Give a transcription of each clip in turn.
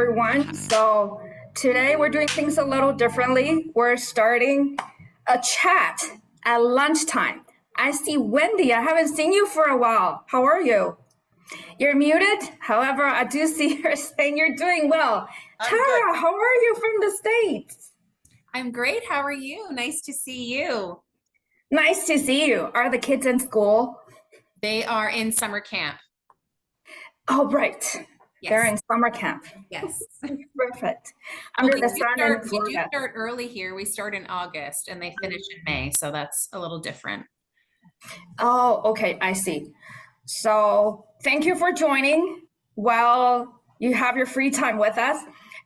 everyone. So today we're doing things a little differently. We're starting a chat at lunchtime. I see Wendy. I haven't seen you for a while. How are you? You're muted. However, I do see her saying you're doing well. Tara, how are you from the States? I'm great. How are you? Nice to see you. Nice to see you. Are the kids in school? They are in summer camp. Oh, right. Yes. They're in summer camp. Yes. Perfect. Under the sun in Florida. We do start early here. We start in August and they finish in May. So that's a little different. Oh, okay. I see. So thank you for joining while you have your free time with us.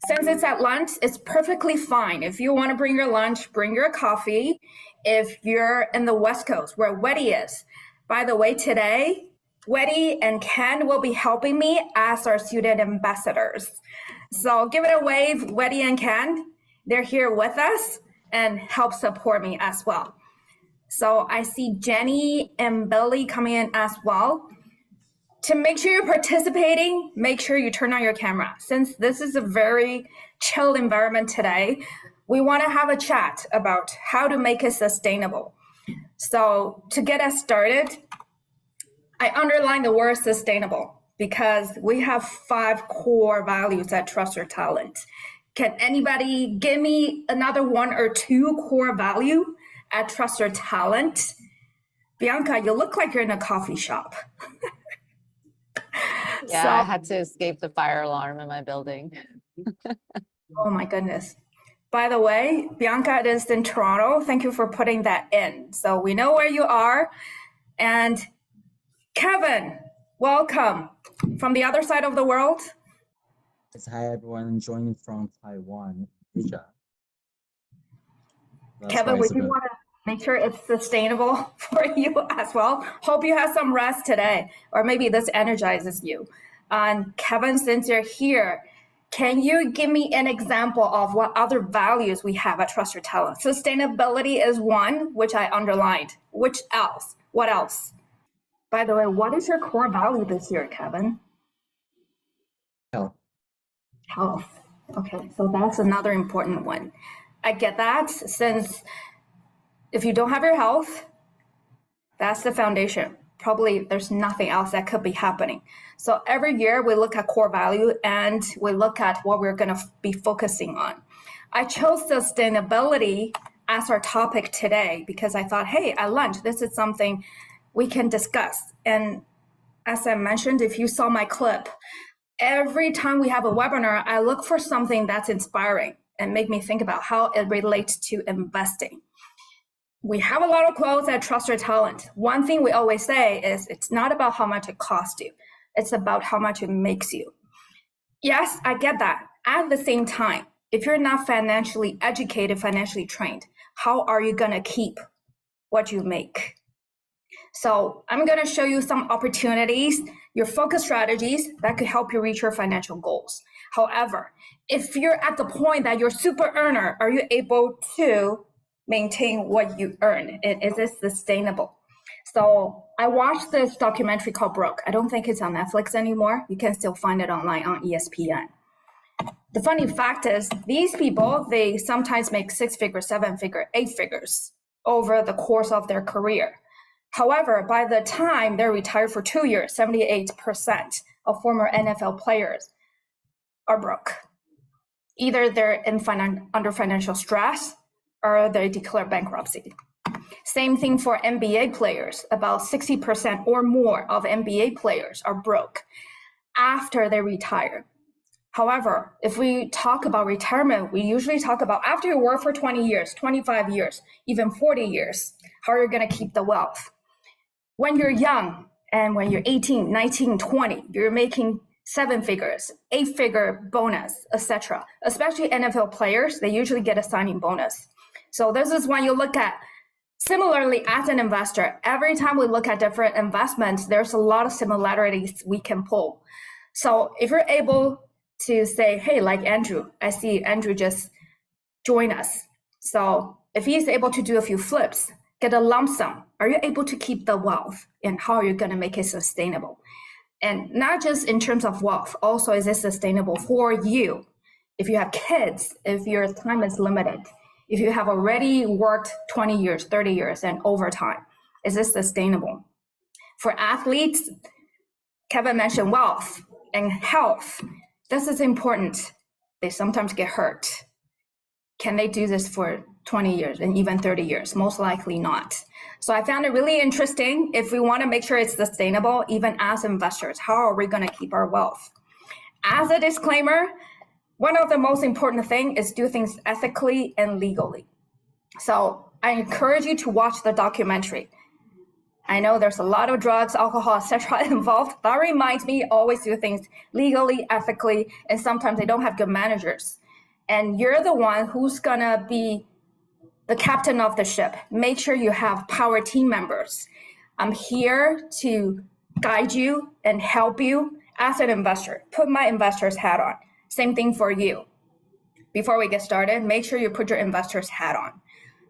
Since it's at lunch, it's perfectly fine. If you want to bring your lunch, bring your coffee. If you're in the West Coast where Weddy is. By the way, today, Weddy and Ken will be helping me as our student ambassadors. So give it a wave, Weddy and Ken. They're here with us and help support me as well. So I see Jenny and Billy coming in as well. To make sure you're participating, make sure you turn on your camera. Since this is a very chill environment today, we want to have a chat about how to make it sustainable. So to get us started, I underline the word sustainable because we have 5 core values at Trust Your Talent. Can anybody give me another 1 or 2 core value at Trust Your Talent? Bianca, you look like you're in a coffee shop. Yeah, so, I had to escape the fire alarm in my building. Oh my goodness. By the way, Bianca is in Toronto. Thank you for putting that in. So we know where you are. And Kevin, welcome from the other side of the world. Hi, everyone joining from Taiwan, Asia. Kevin, would you want to make sure it's sustainable for you as well? Hope you have some rest today, or maybe this energizes you. Kevin, since you're here, can you give me an example of what other values we have at Trust Your Talent? Sustainability is one, which I underlined. Which else? What else? By the way, what is your core value this year, Kevin? Health. Health. Okay, so that's another important one. I get that, since if you don't have your health, that's the foundation. Probably there's nothing else that could be happening. So every year we look at core value and we look at what we're going to be focusing on. I chose sustainability as our topic today because I thought, hey, at lunch, this is something we can discuss. And as I mentioned, if you saw my clip, every time we have a webinar, I look for something that's inspiring and make me think about how it relates to investing. We have a lot of quotes at Trust Your Talent. One thing we always say is it's not about how much it costs you. It's about how much it makes you. Yes, I get that. At the same time, if you're not financially educated, financially trained, how are you going to keep what you make? So I'm going to show you some opportunities, your focus strategies that could help you reach your financial goals. However, if you're at the point that you're super earner, are you able to maintain what you earn? Is it sustainable? So I watched this documentary called Brooke. I don't think it's on Netflix anymore. You can still find it online on ESPN. The funny fact is these people, they sometimes make 6-figure, 7-figure, 8 figures over the course of their career. However, by the time they're retired for 2 years, 78% of former NFL players are broke. Either they're under financial stress or they declare bankruptcy. Same thing for NBA players. About 60% or more of NBA players are broke after they retire. However, if we talk about retirement, we usually talk about after you work for 20 years, 25 years, even 40 years, how are you going to keep the wealth? When you're young and when you're 18, 19, 20, you're making 7 figures, 8-figure bonus, etc. Especially NFL players, they usually get a signing bonus. So this is when you look at, similarly as an investor, every time we look at different investments, there's a lot of similarities we can pull. So if you're able to say, hey, like Andrew, I see Andrew just join us. So if he's able to do a few flips, get a lump sum, are you able to keep the wealth, and how are you going to make it sustainable? And not just in terms of wealth, also is it sustainable for you? If you have kids, if your time is limited, if you have already worked 20 years, 30 years and overtime, is this sustainable? For athletes, Kevin mentioned wealth and health. This is important. They sometimes get hurt. Can they do this for 20 years and even 30 years? Most likely not. So I found it really interesting. If we want to make sure it's sustainable, even as investors, how are we going to keep our wealth? As a disclaimer, one of the most important things is do things ethically and legally. So I encourage you to watch the documentary. I know there's a lot of drugs, alcohol, etc. involved. That reminds me, always do things legally, ethically, and sometimes they don't have good managers. And you're the one who's gonna be the captain of the ship. Make sure you have power team members. I'm here to guide you and help you as an investor. Put my investor's hat on. Same thing for you. Before we get started, make sure you put your investor's hat on.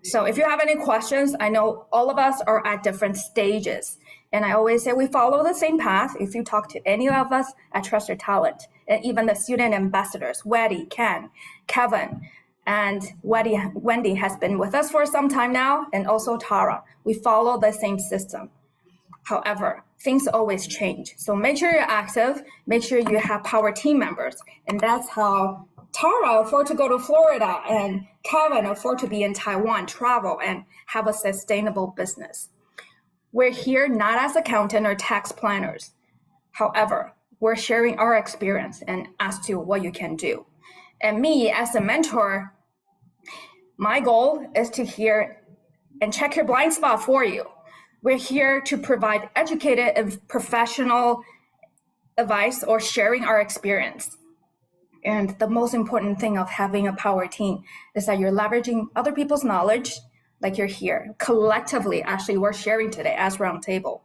So if you have any questions, I know all of us are at different stages. And I always say we follow the same path. If you talk to any of us at Trust Your Talent, and even the student ambassadors, Weddy, Ken, Kevin, and Wendy has been with us for some time now, and also Tara. We follow the same system. However, things always change. So make sure you're active, make sure you have power team members. And that's how Tara afford to go to Florida and Kevin afford to be in Taiwan, travel and have a sustainable business. We're here not as accountant or tax planners. However, we're sharing our experience and as to what you can do. And me as a mentor, my goal is to hear and check your blind spot for you. We're here to provide educated and professional advice or sharing our experience. And the most important thing of having a power team is that you're leveraging other people's knowledge, like you're here. Collectively, actually, we're sharing today as Roundtable.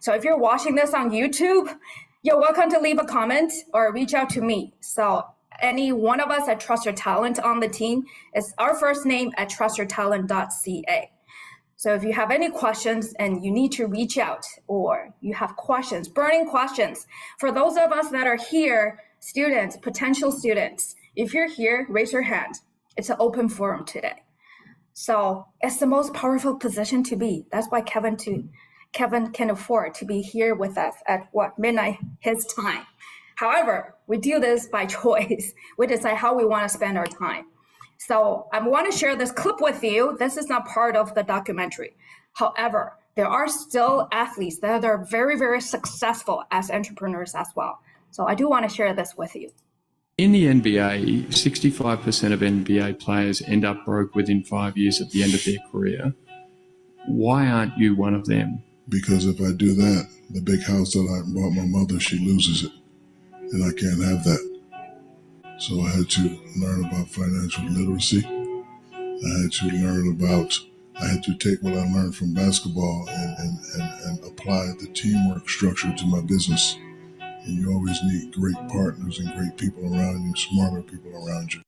So if you're watching this on YouTube, you're welcome to leave a comment or reach out to me. So any one of us at Trust Your Talent on the team is our first name at trustyourtalent.ca. So if you have any questions and you need to reach out or you have questions, burning questions, for those of us that are here, students, potential students, if you're here, raise your hand. It's an open forum today. So it's the most powerful position to be. That's why Kevin can afford to be here with us at midnight his time. However, we do this by choice. We decide how we want to spend our time. So I want to share this clip with you. This is not part of the documentary. However, there are still athletes that are very, very successful as entrepreneurs as well. So I do want to share this with you. In the NBA, 65% of NBA players end up broke within 5 years at the end of their career. Why aren't you one of them? Because if I do that, the big house that I bought my mother, she loses it. And I can't have that. So I had to learn about financial literacy. I had to take what I learned from basketball and apply the teamwork structure to my business. And you always need great partners and great people around you, smarter people around you.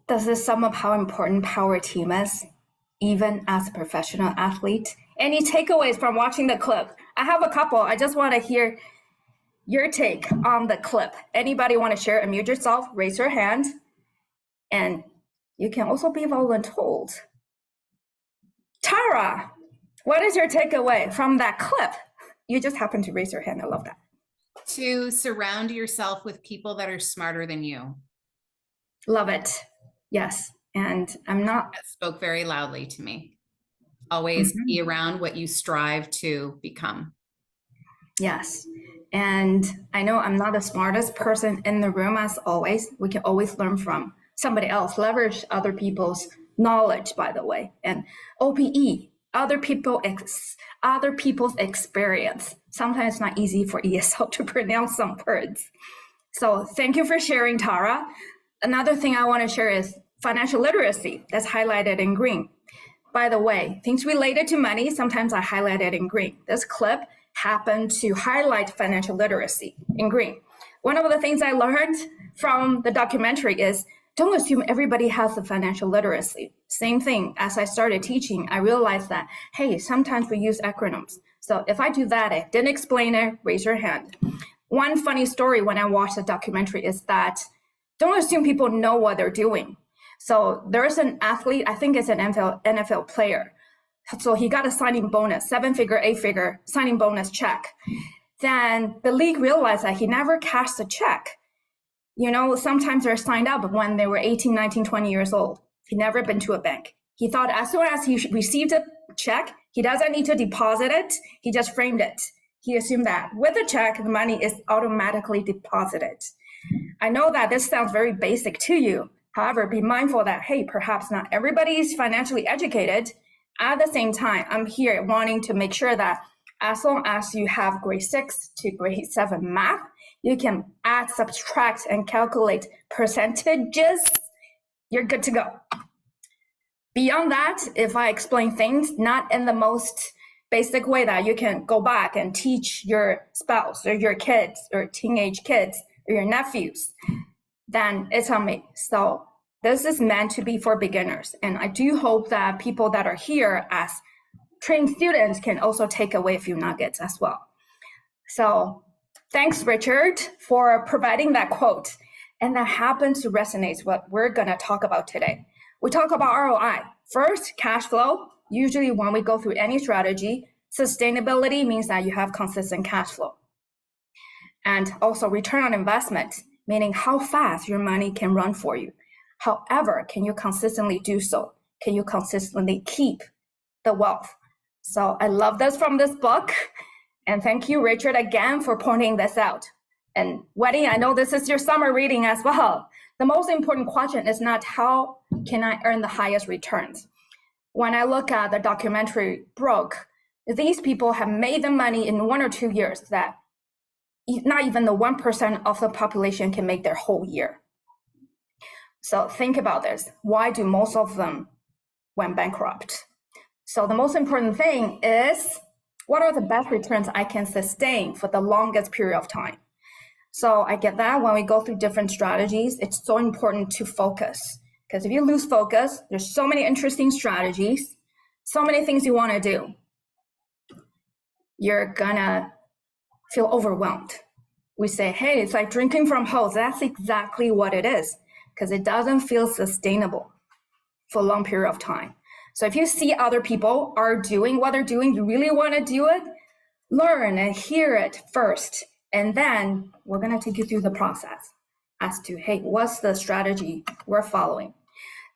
Does this sum up how important power team is, even as a professional athlete? Any takeaways from watching the clip? I have a couple. I just want to hear your take on the clip. Anybody want to share? Unmute yourself, raise your hand, and you can also be voluntold. Tara, what is your takeaway from that clip? You just happen to raise your hand. I love that. To surround yourself with people that are smarter than you. Love it. Yes. And That spoke very loudly to me. Always be around what you strive to become. Yes. And I know I'm not the smartest person in the room as always. We can always learn from somebody else, leverage other people's knowledge, by the way. And OPE, other people's experience. Sometimes it's not easy for ESL to pronounce some words. So thank you for sharing, Tara. Another thing I want to share is financial literacy that's highlighted in green. By the way, things related to money, sometimes I highlight it in green. This clip happened to highlight financial literacy in green. One of the things I learned from the documentary is don't assume everybody has the financial literacy. Same thing, as I started teaching, I realized that, hey, sometimes we use acronyms. So if I do that, I didn't explain it, raise your hand. One funny story when I watched the documentary is that don't assume people know what they're doing. So there's an athlete, I think it's an NFL player. So he got a signing bonus, 7-figure, 8-figure signing bonus check. Then the league realized that he never cashed the check. You know, sometimes they're signed up when they were 18, 19, 20 years old. He never been to a bank. He thought as soon as he received a check, he doesn't need to deposit it. He just framed it. He assumed that with the check, the money is automatically deposited. I know that this sounds very basic to you. However, be mindful that, hey, perhaps not everybody is financially educated. At the same time, I'm here wanting to make sure that as long as you have grade 6 to grade 7 math, you can add, subtract, and calculate percentages, you're good to go. Beyond that, if I explain things not in the most basic way that you can go back and teach your spouse or your kids or teenage kids or your nephews, then it's on me. So this is meant to be for beginners. And I do hope that people that are here as trained students can also take away a few nuggets as well. So thanks, Richard, for providing that quote. And that happens to resonate with what we're going to talk about today. We talk about ROI. First, cash flow. Usually when we go through any strategy, sustainability means that you have consistent cash flow. And also return on investment, meaning how fast your money can run for you. However, can you consistently do so? Can you consistently keep the wealth? So I love this from this book. And thank you, Richard, again for pointing this out. And Weddy, I know this is your summer reading as well. The most important question is not how can I earn the highest returns? When I look at the documentary Brooke, these people have made the money in 1 or 2 years that not even the 1% of the population can make their whole year. So think about this. Why do most of them went bankrupt? So the most important thing is, what are the best returns I can sustain for the longest period of time? So I get that when we go through different strategies, it's so important to focus. Because if you lose focus, there's so many interesting strategies, so many things you want to do. You're gonna feel overwhelmed. We say, hey, it's like drinking from hose. That's exactly what it is, because it doesn't feel sustainable for a long period of time. So if you see other people are doing what they're doing, you really want to do it, learn and hear it first. And then we're going to take you through the process as to, hey, what's the strategy we're following?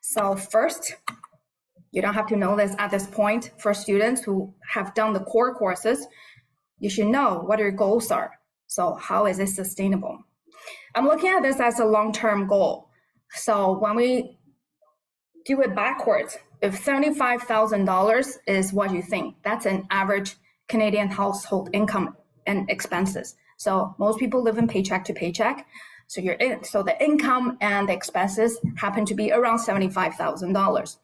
So first, you don't have to know this at this point. For students who have done the core courses, you should know what your goals are. So how is it sustainable? I'm looking at this as a long-term goal. So when we do it backwards, if $75,000 is what you think, that's an average Canadian household income and expenses. So most people live in paycheck to paycheck. So so the income and the expenses happen to be around $75,000.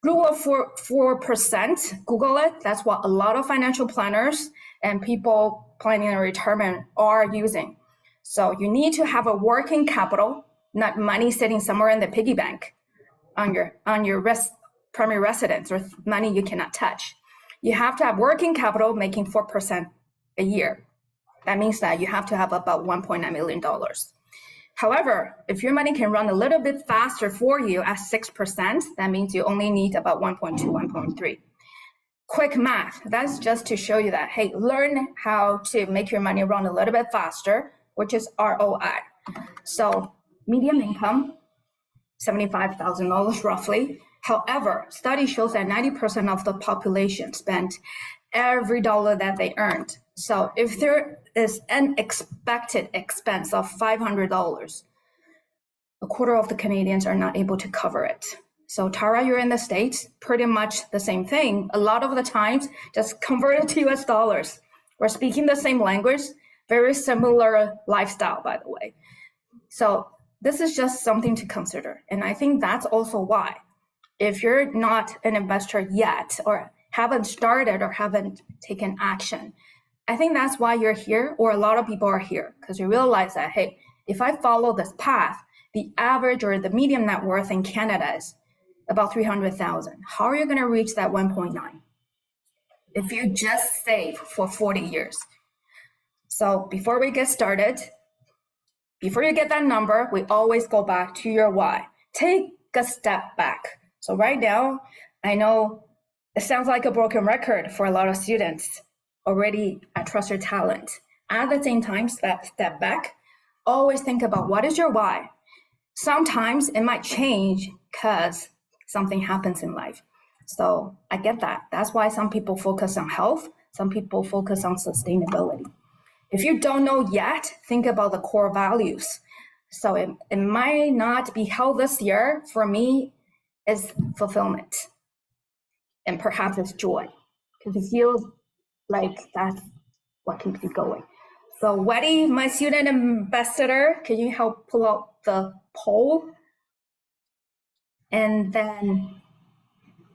Rule of 4%, Google it. That's what a lot of financial planners and people planning their retirement are using. So you need to have a working capital, not money sitting somewhere in the piggy bank on your primary residence or money you cannot touch. You have to have working capital making 4% a year. That means that you have to have about $1.9 million. However, if your money can run a little bit faster for you at 6%, that means you only need about 1.2, 1.3. Quick math, that's just to show you that, hey, learn how to make your money run a little bit faster, which is ROI. So median income, $75,000 roughly. However, study shows that 90% of the population spent every dollar that they earned. So if there is an expected expense of $500, a quarter of the Canadians are not able to cover it. So Tara, you're in the States, pretty much the same thing. A lot of the times, just convert it to US dollars. We're speaking the same language, very similar lifestyle, by the way. So this is just something to consider. And I think that's also why, if you're not an investor yet, or haven't started or haven't taken action, I think that's why you're here, or a lot of people are here, because you realize that, hey, if I follow this path, the average or the median net worth in Canada is about $300,000. How are you going to reach that 1.9? if you just save for 40 years. So before we get started, before you get that number, we always go back to your why. Take a step back. So right now, I know it sounds like a broken record for a lot of students already at Trust Your Talent. At the same time, step back, always think about what is your why. Sometimes it might change because something happens in life. So I get that. That's why some people focus on health, some people focus on sustainability. If you don't know yet, think about the core values. So it might not be health this year. For me, it's fulfillment. And perhaps it's joy, because it feels like that's what keeps you going. So Weddy, my student ambassador, can you help pull out the poll? And then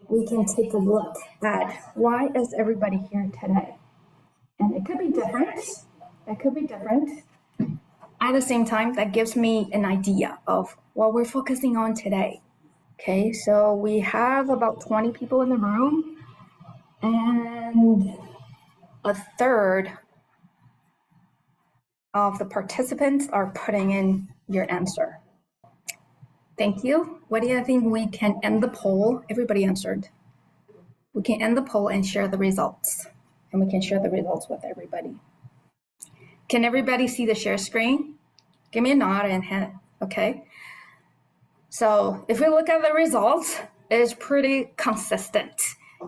we can take a look at why is everybody here today? And it could be different. It could be different. At the same time, that gives me an idea of what we're focusing on today. Okay, so we have about 20 people in the room, and a third of the participants are putting in your answer. Thank you. What do you think we can end the poll? Everybody answered. We can end the poll and share the results, and we can share the results with everybody. Can everybody see the share screen? Give me a nod and hand, okay. So if we look at the results, it's pretty consistent.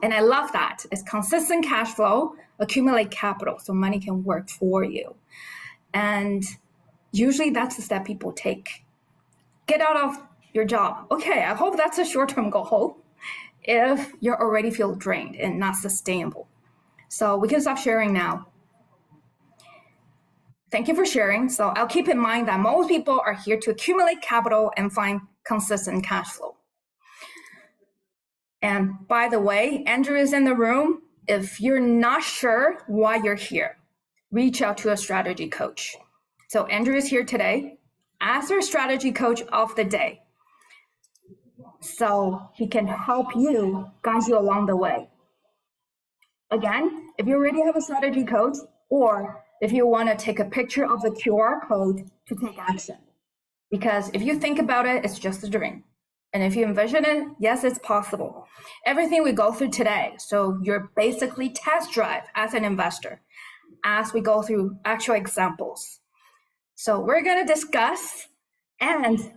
And I love that. It's consistent cash flow, accumulate capital, so money can work for you. And usually that's the step people take. Get out of your job. Okay, I hope that's a short-term goal if you already feel drained and not sustainable. So we can stop sharing now. Thank you for sharing. So I'll keep in mind that most people are here to accumulate capital and find consistent cash flow. And by the way, Andrew is in the room. If you're not sure why you're here, reach out to a strategy coach. So Andrew is here today as our strategy coach of the day. So he can help you, guide you along the way. Again, if you already have a strategy coach, or if you want to take a picture of the QR code to take action. Because if you think about it, it's just a dream. And if you envision it, yes, it's possible. Everything we go through today, so you're basically test drive as an investor as we go through actual examples. So we're going to discuss and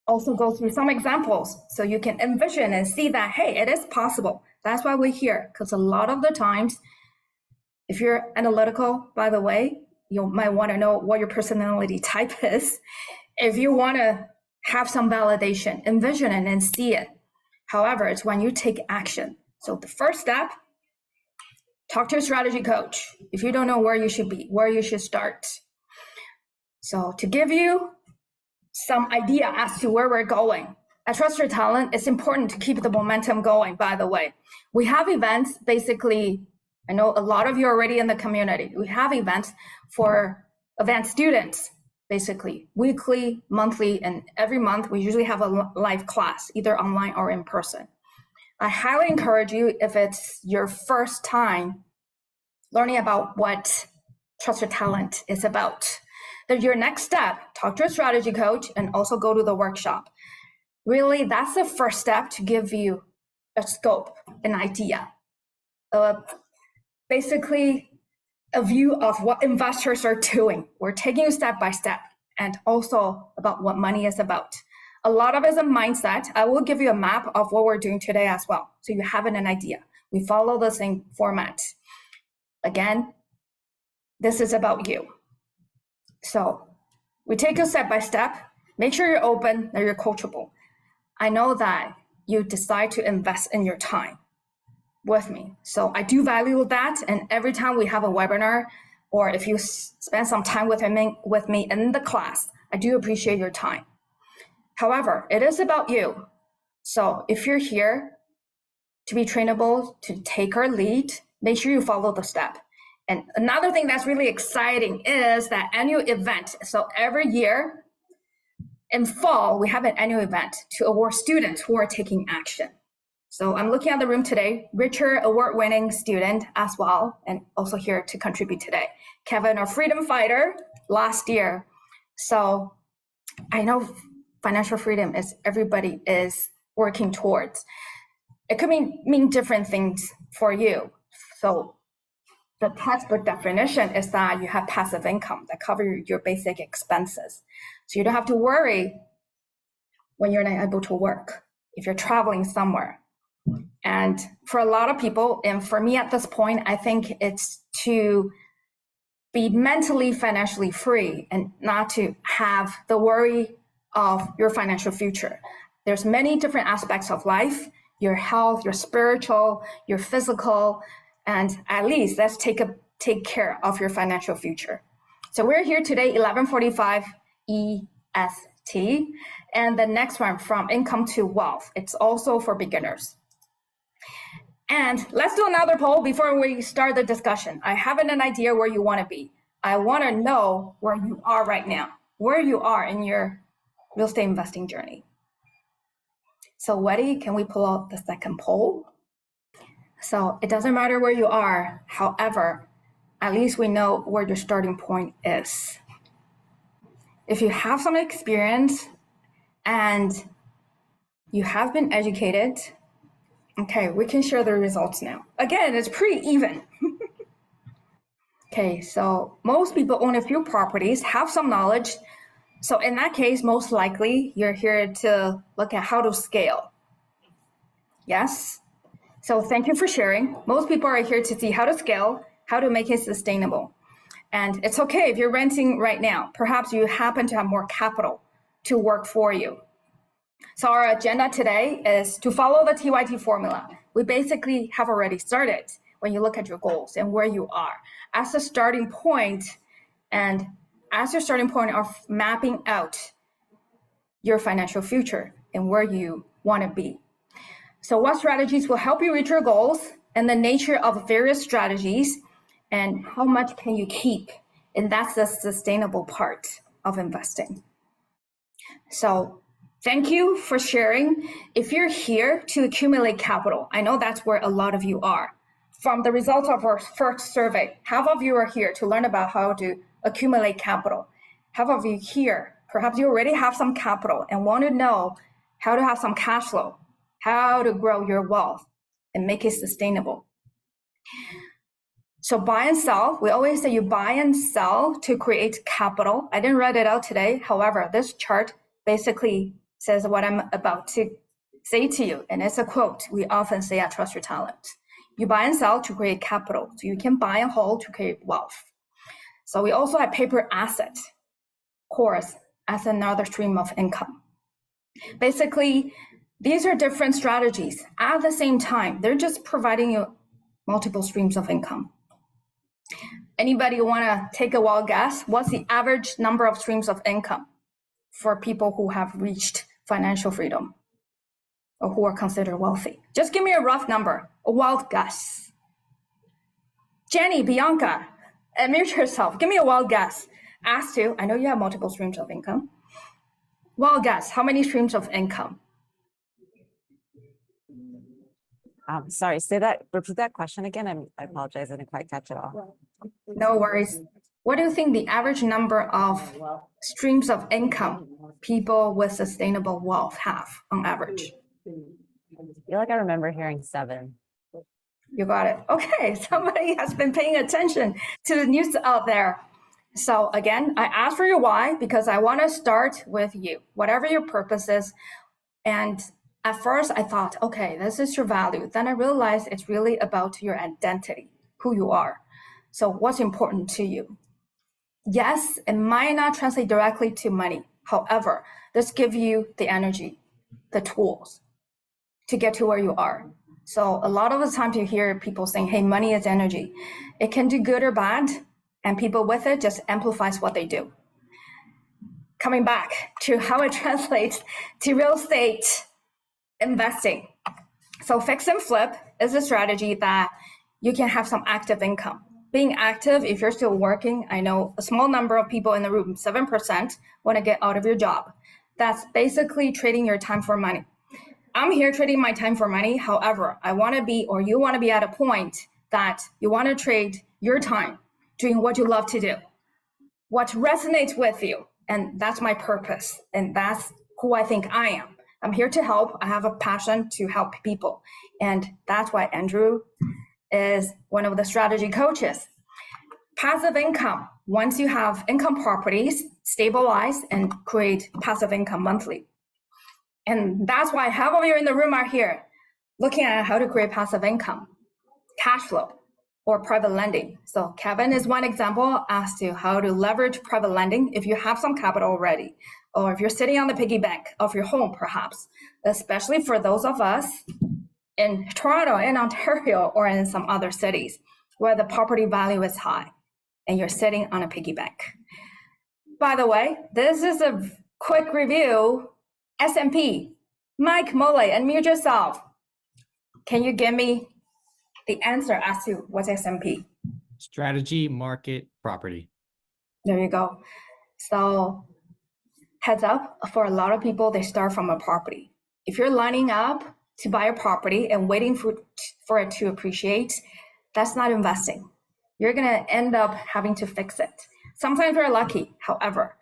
also go through some examples so you can envision and see that, hey, it is possible. That's why we're here, because a lot of the times, if you're analytical, by the way, you might want to know what your personality type is. If you want to have some validation, envision it and see it. However, it's when you take action. So the first step, talk to your strategy coach. If you don't know where you should be, where you should start. So to give you some idea as to where we're going, at Trust Your Talent, it's important to keep the momentum going, by the way. We have events, basically, I know a lot of you are already in the community. We have events for advanced students, basically weekly, monthly, and every month we usually have a live class, either online or in person. I highly encourage you, if it's your first time learning about what Trust Your Talent is about, that your next step, talk to a strategy coach and also go to the workshop. Really, that's the first step to give you a scope, an idea, basically a view of what investors are doing. We're taking you step by step, and also about what money is about. A lot of it is a mindset. I will give you a map of what we're doing today as well, so you have an idea. We follow the same format. Again, this is about you. So we take you step by step. Make sure you're open, that you're coachable. I know that you decide to invest in your time with me. So I do value that. And every time we have a webinar, or if you spend some time with me in the class, I do appreciate your time. However, it is about you. So if you're here to be trainable, to take our lead, make sure you follow the step. And another thing that's really exciting is that annual event. So every year in fall, we have an annual event to award students who are taking action. So I'm looking at the room today, Richard, award-winning student as well, and also here to contribute today. Kevin, a freedom fighter last year. So I know financial freedom is everybody is working towards. It could mean different things for you. So the textbook definition is that you have passive income that cover your basic expenses. So you don't have to worry when you're not able to work, if you're traveling somewhere. And for a lot of people, and for me at this point, I think it's to be mentally, financially free and not to have the worry of your financial future. There's many different aspects of life, your health, your spiritual, your physical, and at least let's take care of your financial future. So we're here today, 11:45 EST, and the next one, from income to wealth. It's also for beginners. And let's do another poll before we start the discussion. I have an idea where you want to be. I want to know where you are right now, where you are in your real estate investing journey. So Weddy, can we pull out the second poll? So it doesn't matter where you are. However, at least we know where your starting point is. If you have some experience and you have been educated, okay, we can share the results now. Again, it's pretty even. Okay, so most people own a few properties, have some knowledge. So in that case, most likely you're here to look at how to scale. Yes? So thank you for sharing. Most people are here to see how to scale, how to make it sustainable. And it's okay if you're renting right now. Perhaps you happen to have more capital to work for you. So our agenda today is to follow the TYT formula. We basically have already started when you look at your goals and where you are as a starting point, and as your starting point of mapping out your financial future and where you want to be. So what strategies will help you reach your goals, and the nature of various strategies, and how much can you keep? And that's the sustainable part of investing. So thank you for sharing. If you're here to accumulate capital, I know that's where a lot of you are. From the results of our first survey, half of you are here to learn about how to accumulate capital. Half of you here, perhaps you already have some capital and want to know how to have some cash flow, how to grow your wealth and make it sustainable. So buy and sell, we always say you buy and sell to create capital. I didn't write it out today. However, this chart basically says what I'm about to say to you. And it's a quote we often say at Trust Your Talent. You buy and sell to create capital. So you can buy and hold to create wealth. So we also have paper asset course as another stream of income. Basically, these are different strategies. At the same time, they're just providing you multiple streams of income. Anybody want to take a wild guess? What's the average number of streams of income for people who have reached financial freedom or who are considered wealthy? Just give me a rough number, a wild guess. Jenny, Bianca, admit yourself. Give me a wild guess. As to, I know you have multiple streams of income. Wild guess, how many streams of income? Sorry, repeat that question again. I apologize, I didn't quite catch it all. No worries. What do you think the average number of streams of income people with sustainable wealth have on average? I feel like I remember hearing 7. You got it. Okay, somebody has been paying attention to the news out there. So again, I asked for your why because I want to start with you, whatever your purpose is. And at first I thought, okay, this is your value. Then I realized it's really about your identity, who you are. So what's important to you? Yes, it might not translate directly to money. However, this gives you the energy, the tools to get to where you are. So a lot of the times you hear people saying, hey, money is energy. It can do good or bad, and people with it just amplifies what they do. Coming back to how it translates to real estate investing. So fix and flip is a strategy that you can have some active income. Being active, if you're still working, I know a small number of people in the room, 7%, want to get out of your job. That's basically trading your time for money. I'm here trading my time for money. However, I want to be, or you want to be at a point that you want to trade your time doing what you love to do, what resonates with you. And that's my purpose. And that's who I think I am. I'm here to help. I have a passion to help people. And that's why Andrew is one of the strategy coaches. Passive income. Once you have income properties, stabilize and create passive income monthly. And that's why half of you in the room are here looking at how to create passive income, cash flow, or private lending. So Kevin is one example as to how to leverage private lending if you have some capital already, or if you're sitting on the piggy bank of your home, perhaps, especially for those of us in Toronto, in Ontario, or in some other cities where the property value is high and you're sitting on a piggy bank. By the way, this is a quick review. S&P, Mike Molay, unmute yourself. Can you give me the answer as to what's S&P? Strategy, market, property. There you go. So heads up, for a lot of people, they start from a property. If you're lining up to buy a property and waiting for it to appreciate, that's not investing. You're going to end up having to fix it. Sometimes we're lucky, however.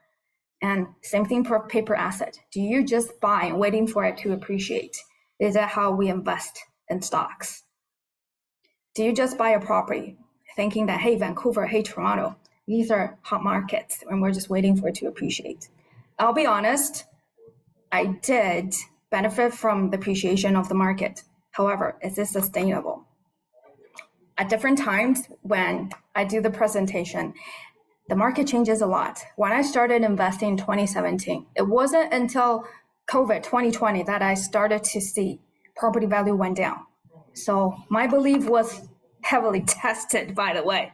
And same thing for paper asset. Do you just buy waiting for it to appreciate? Is that how we invest in stocks? Do you just buy a property thinking that, hey, Vancouver, hey, Toronto, these are hot markets and we're just waiting for it to appreciate? I'll be honest, I did benefit from the appreciation of the market. However, is this sustainable? At different times when I do the presentation, the market changes a lot. When I started investing in 2017, it wasn't until COVID 2020 that I started to see property value went down. So my belief was heavily tested, by the way.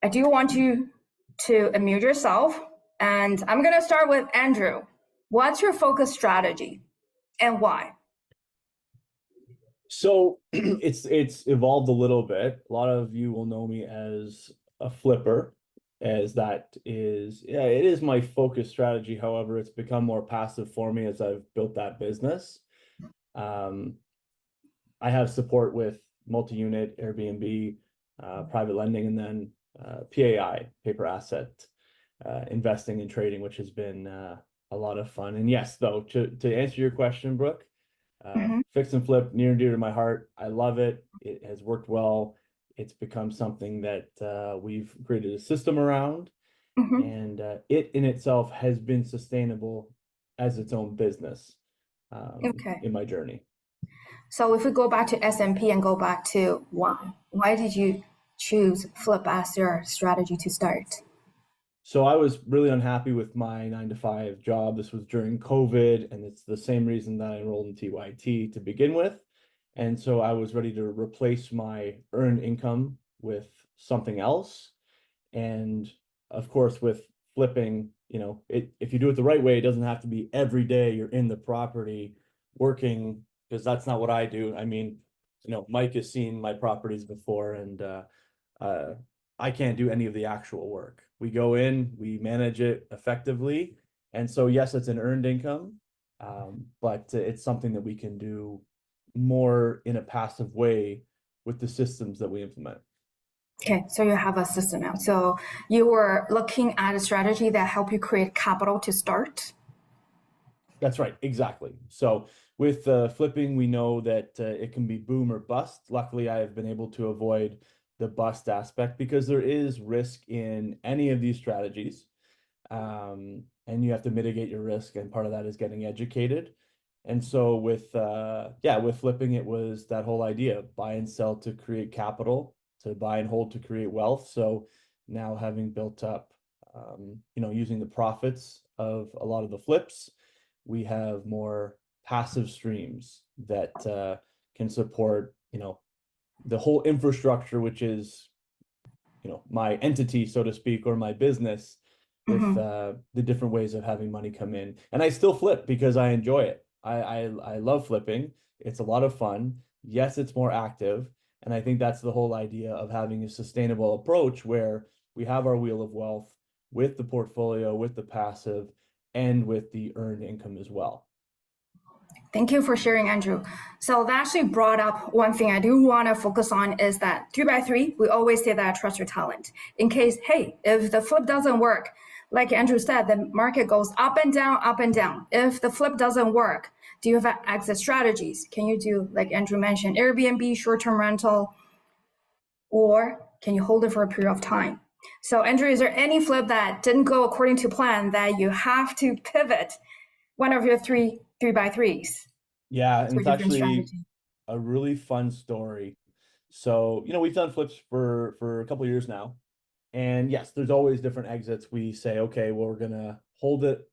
I do want you to unmute yourself, and I'm going to start with Andrew. What's your focus strategy and why? So it's evolved a little bit. A lot of you will know me as a flipper, as that is, yeah, it is my focus strategy. However, it's become more passive for me as I've built that business. I have support with multi-unit, Airbnb, private lending, and then PAI, paper asset investing and trading, which has been a lot of fun. And yes, though, to answer your question, Brooke, fix and flip, near and dear to my heart. I love it. It has worked well. It's become something that we've created a system around, and it in itself has been sustainable as its own business in my journey. So if we go back to S&P and go back to why did you choose flip as your strategy to start? So I was really unhappy with my 9-to-5 job. This was during COVID, and it's the same reason that I enrolled in TYT to begin with. And so I was ready to replace my earned income with something else. And of course, with flipping, you know, if you do it the right way, it doesn't have to be every day you're in the property working, because that's not what I do. I mean, you know, Mike has seen my properties before, and I can't do any of the actual work. We go in, we manage it effectively. And so, yes, it's an earned income, but it's something that we can do more in a passive way with the systems that we implement. Okay, so you have a system now. So you were looking at a strategy that helped you create capital to start? That's right, exactly. So with flipping, we know that it can be boom or bust. Luckily, I have been able to avoid the bust aspect because there is risk in any of these strategies. And you have to mitigate your risk, and part of that is getting educated. And so with flipping, it was that whole idea, buy and sell to create capital, to buy and hold to create wealth. So now having built up, using the profits of a lot of the flips, we have more passive streams that can support, the whole infrastructure, which is, my entity, so to speak, or my business, with the different ways of having money come in. And I still flip because I enjoy it. I love flipping. It's a lot of fun. Yes, it's more active. And I think that's the whole idea of having a sustainable approach where we have our wheel of wealth with the portfolio, with the passive, and with the earned income as well. Thank you for sharing, Andrew. So that actually brought up one thing I do want to focus on is that 3x3, we always say that trust your talent. In case, hey, if the flip doesn't work, like Andrew said, the market goes up and down, up and down. If the flip doesn't work, do you have exit strategies? Can you do, like Andrew mentioned, Airbnb, short-term rental, or can you hold it for a period of time? So Andrew, is there any flip that didn't go according to plan that you have to pivot one of your 3x3s? Yeah, and for it's different actually strategy? a really fun story. So, we've done flips for a couple of years now. And yes, there's always different exits. We say, okay, well, we're gonna hold it,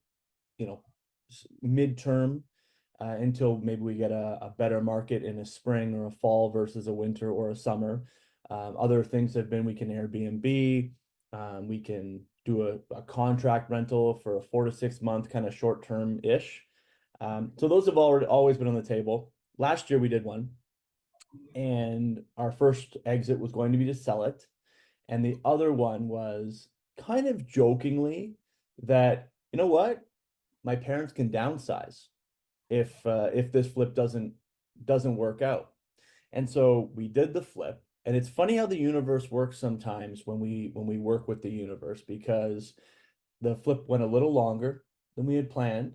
midterm until maybe we get a better market in a spring or a fall versus a winter or a summer. Other things have been we can Airbnb, we can do a contract rental for a 4 to 6 month kind of short term ish. So those have always been on the table. Last year we did one, and our first exit was going to be to sell it. And the other one was kind of jokingly that, you know what, my parents can downsize if this flip doesn't work out. And so we did the flip. And it's funny how the universe works sometimes when we work with the universe, because the flip went a little longer than we had planned.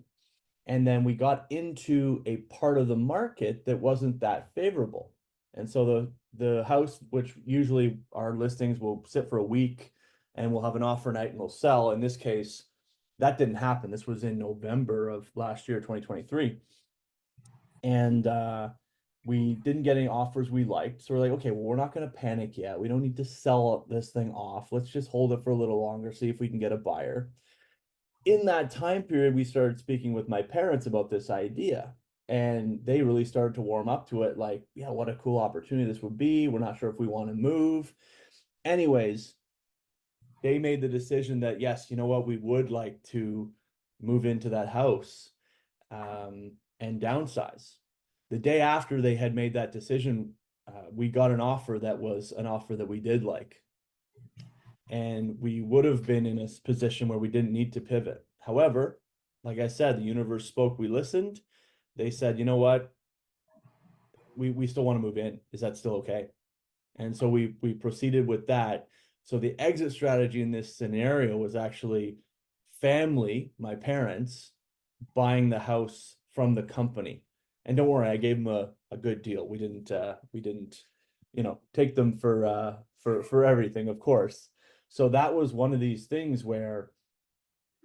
And then we got into a part of the market that wasn't that favorable. And so the house, which usually our listings will sit for a week and we'll have an offer night and we'll sell. In this case, that didn't happen. This was in November of last year, 2023. And we didn't get any offers we liked. So we're like, okay, well, we're not going to panic yet. We don't need to sell this thing off. Let's just hold it for a little longer, see if we can get a buyer. In that time period, we started speaking with my parents about this idea, and they really started to warm up to it. Like, yeah, what a cool opportunity this would be. We're not sure if we want to move. Anyways, they made the decision that, yes, you know what, we would like to move into that house and downsize. The day after they had made that decision, we got an offer that was an offer that we did like. And we would have been in a position where we didn't need to pivot. However, like I said, the universe spoke, we listened. They said, you know what, we still want to move in. Is that still okay? And so we proceeded with that. So the exit strategy in this scenario was actually family, my parents, buying the house from the company. And don't worry, I gave them a good deal. We didn't take them for everything, of course. So that was one of these things where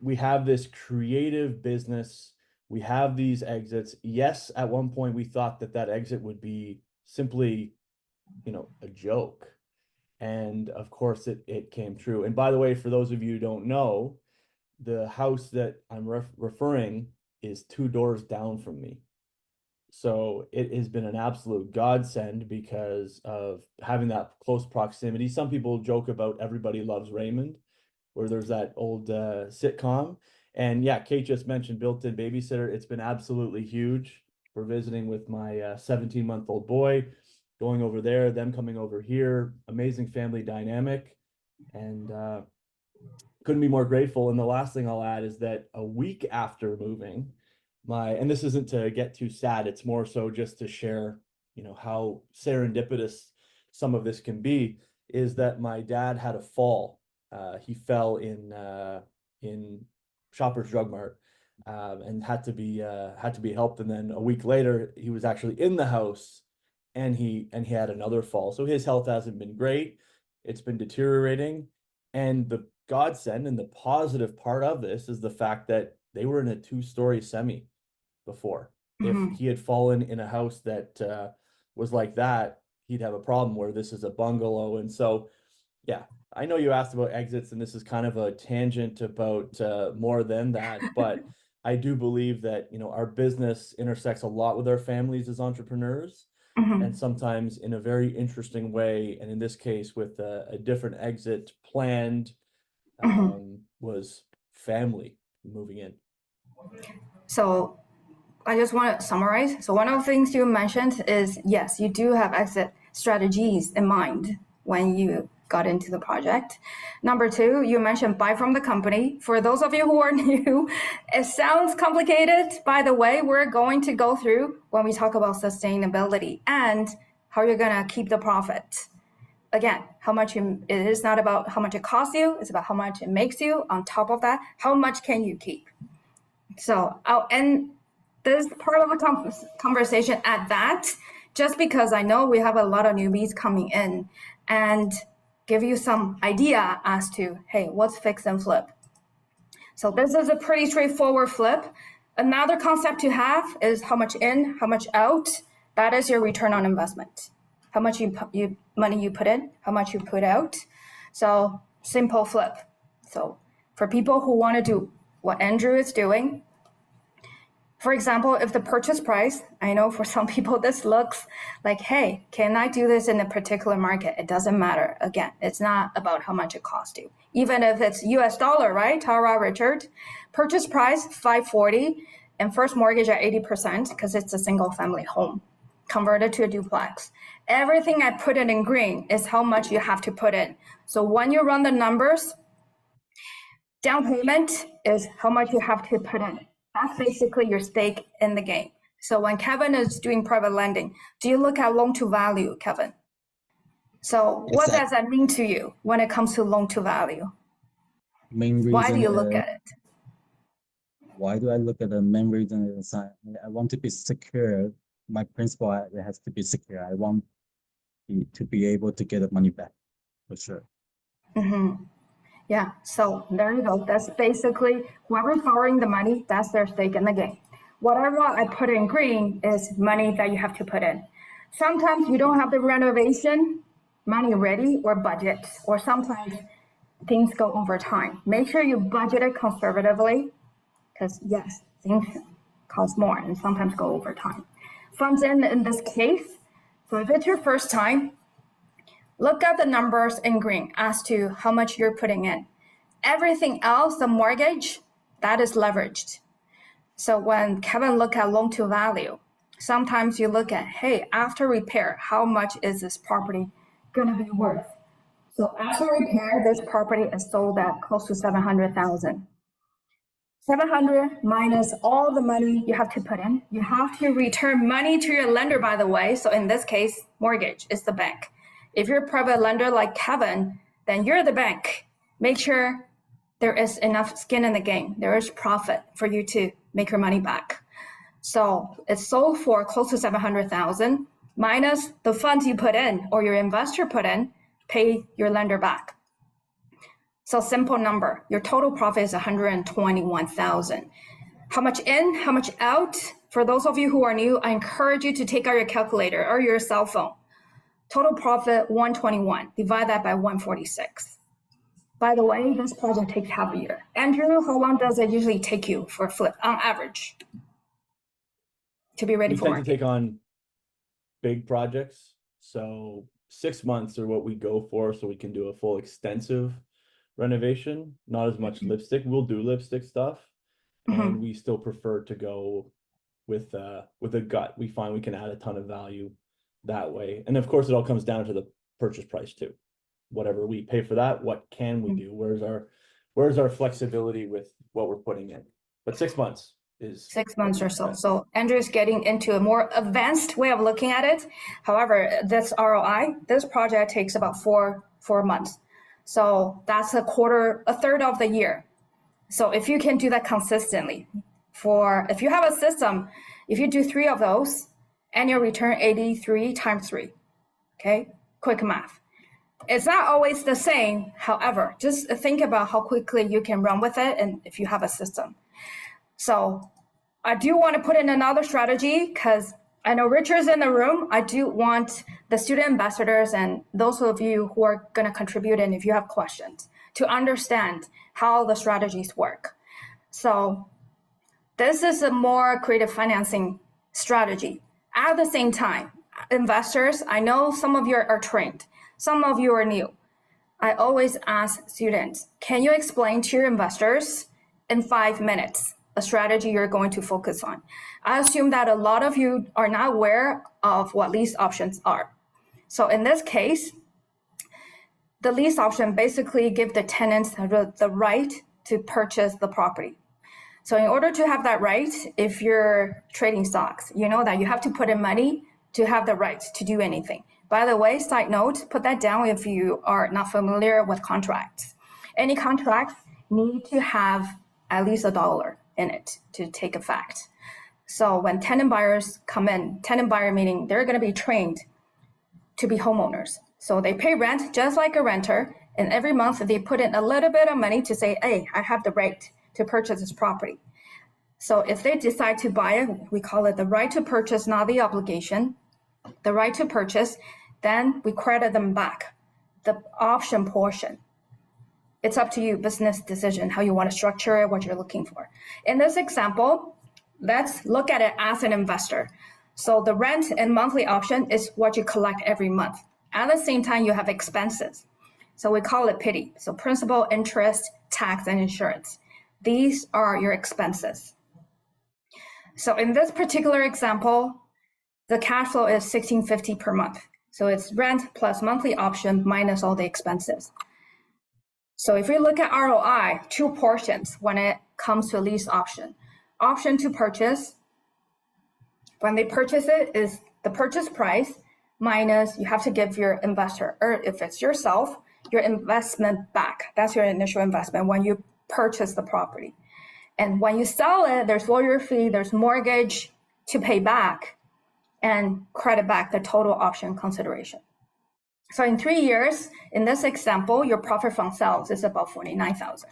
we have this creative business, we have these exits. Yes, at one point we thought that exit would be simply, a joke. And of course it came true. And by the way, for those of you who don't know, the house that I'm referring is 2 doors down from me. So it has been an absolute godsend because of having that close proximity. Some people joke about Everybody Loves Raymond, where there's that old sitcom. And yeah, Kate just mentioned built-in babysitter. It's been absolutely huge. We're visiting with my 17-month-old boy, going over there, them coming over here. Amazing family dynamic. And couldn't be more grateful. And the last thing I'll add is that a week after moving, and this isn't to get too sad, it's more so just to share, how serendipitous some of this can be, is that my dad had a fall. He fell in Shoppers Drug Mart and had to be helped. And then a week later, he was actually in the house and he had another fall. So his health hasn't been great. It's been deteriorating. And the godsend and the positive part of this is the fact that they were in a 2-story semi before. If he had fallen in a house that was like that, he'd have a problem, where this is a bungalow. And so, yeah, I know you asked about exits, and this is kind of a tangent about more than that, but I do believe that, our business intersects a lot with our families as entrepreneurs, and sometimes in a very interesting way. And in this case, with a different exit planned, was family moving in. So I just want to summarize. So one of the things you mentioned is, yes, you do have exit strategies in mind when you got into the project. Number two, you mentioned buy from the company. For those of you who are new, it sounds complicated. By the way, we're going to go through when we talk about sustainability and how you're gonna keep the profit. Again, it is not about how much it costs you, it's about how much it makes you. On top of that, how much can you keep? So I'll end this part of the conversation at that, just because I know we have a lot of newbies coming in, and give you some idea as to, hey, what's fix and flip? So this is a pretty straightforward flip. Another concept to have is how much in, how much out. That is your return on investment. How much money you put in, how much you put out. So simple flip. So for people who want to do what Andrew is doing, for example, if the purchase price, I know for some people this looks like, hey, can I do this in a particular market? It doesn't matter. Again, it's not about how much it costs you. Even if it's US dollar, right? Tara, Richard, purchase price 540 and first mortgage at 80% because it's a single family home converted to a duplex. Everything I put in green is how much you have to put in. So when you run the numbers, down payment is how much you have to put in. That's basically your stake in the game. So when Kevin is doing private lending, do you look at loan to value, Kevin? So what does that mean to you when it comes to loan to value? Main reason. Why do you look at it? Why do I look at the main reason is I want to be secure. My principal has to be secure. I want to be able to get the money back, for sure. Mm-hmm. Yeah, so there you go. That's basically whoever's borrowing the money, that's their stake in the game. Whatever I put in green is money that you have to put in. Sometimes you don't have the renovation money ready or budget, or sometimes things go over time. Make sure you budget it conservatively, because yes, things cost more and sometimes go over time. Funds in this case, so if it's your first time, look at the numbers in green as to how much you're putting in. Everything else, the mortgage, that is leveraged. So when Kevin look at loan to value, sometimes you look at, hey, after repair, how much is this property gonna be worth? So after repair, this property is sold at close to 700,000. 700 minus all the money you have to put in. You have to return money to your lender, by the way. So in this case, mortgage is the bank. If you're a private lender like Kevin, then you're the bank. Make sure there is enough skin in the game. There is profit for you to make your money back. So it's sold for close to 700,000 minus the funds you put in or your investor put in, pay your lender back. So simple number, your total profit is 121,000. How much in, how much out? For those of you who are new, I encourage you to take out your calculator or your cell phone. Total profit 121, divide that by 146. By the way, this project takes half a year. Andrew, how long does it usually take you for a flip on average to be ready for We tend market? to take on big projects. So 6 months are what we go for, so we can do a full extensive renovation, not as much lipstick. We'll do lipstick stuff, and we still prefer to go with a gut. We find we can add a ton of value that way. And of course, it all comes down to the purchase price too. Whatever we pay for that, what can we do? Where's our flexibility with what we're putting in? But 6 months is 6 months or so. So Andrew's getting into a more advanced way of looking at it. However, this ROI, this project takes about four months. So that's a third of the year. So if you can do that consistently, if you have a system, if you do 3 of those, annual return 83 times 3. Okay, quick math. It's not always the same. However, just think about how quickly you can run with it and if you have a system. So I do want to put in another strategy because I know Richard's in the room. I do want the student ambassadors and those of you who are going to contribute and if you have questions to understand how the strategies work. So this is a more creative financing strategy. At the same time, investors, I know some of you are trained, some of you are new. I always ask students, can you explain to your investors in 5 minutes a strategy you're going to focus on? I assume that a lot of you are not aware of what lease options are. So in this case, the lease option basically give the tenants the right to purchase the property. So in order to have that right, if you're trading stocks, you know that you have to put in money to have the right to do anything. By the way, side note, put that down if you are not familiar with contracts. Any contracts need to have at least $1 in it to take effect. So when tenant buyers come in, tenant buyer meaning they're going to be trained to be homeowners. So they pay rent just like a renter, and every month they put in a little bit of money to say, hey, I have the right to purchase this property. So if they decide to buy it, we call it the right to purchase, not the obligation, the right to purchase, then we credit them back the option portion. It's up to you, business decision, how you want to structure it, what you're looking for. In this example, let's look at it as an investor. So the rent and monthly option is what you collect every month. At the same time, you have expenses. So we call it PITI. So principal, interest, tax, and insurance. These are your expenses. So in this particular example, the cash flow is $1,650 per month. So it's rent plus monthly option minus all the expenses. So if we look at ROI, two portions when it comes to a lease option. Option to purchase, when they purchase it, is the purchase price minus you have to give your investor, or if it's yourself, your investment back. That's your initial investment when you purchase the property. And when you sell it, there's lawyer fee, there's mortgage to pay back and credit back the total option consideration. So in 3 years, in this example, your profit from sales is about $49,000.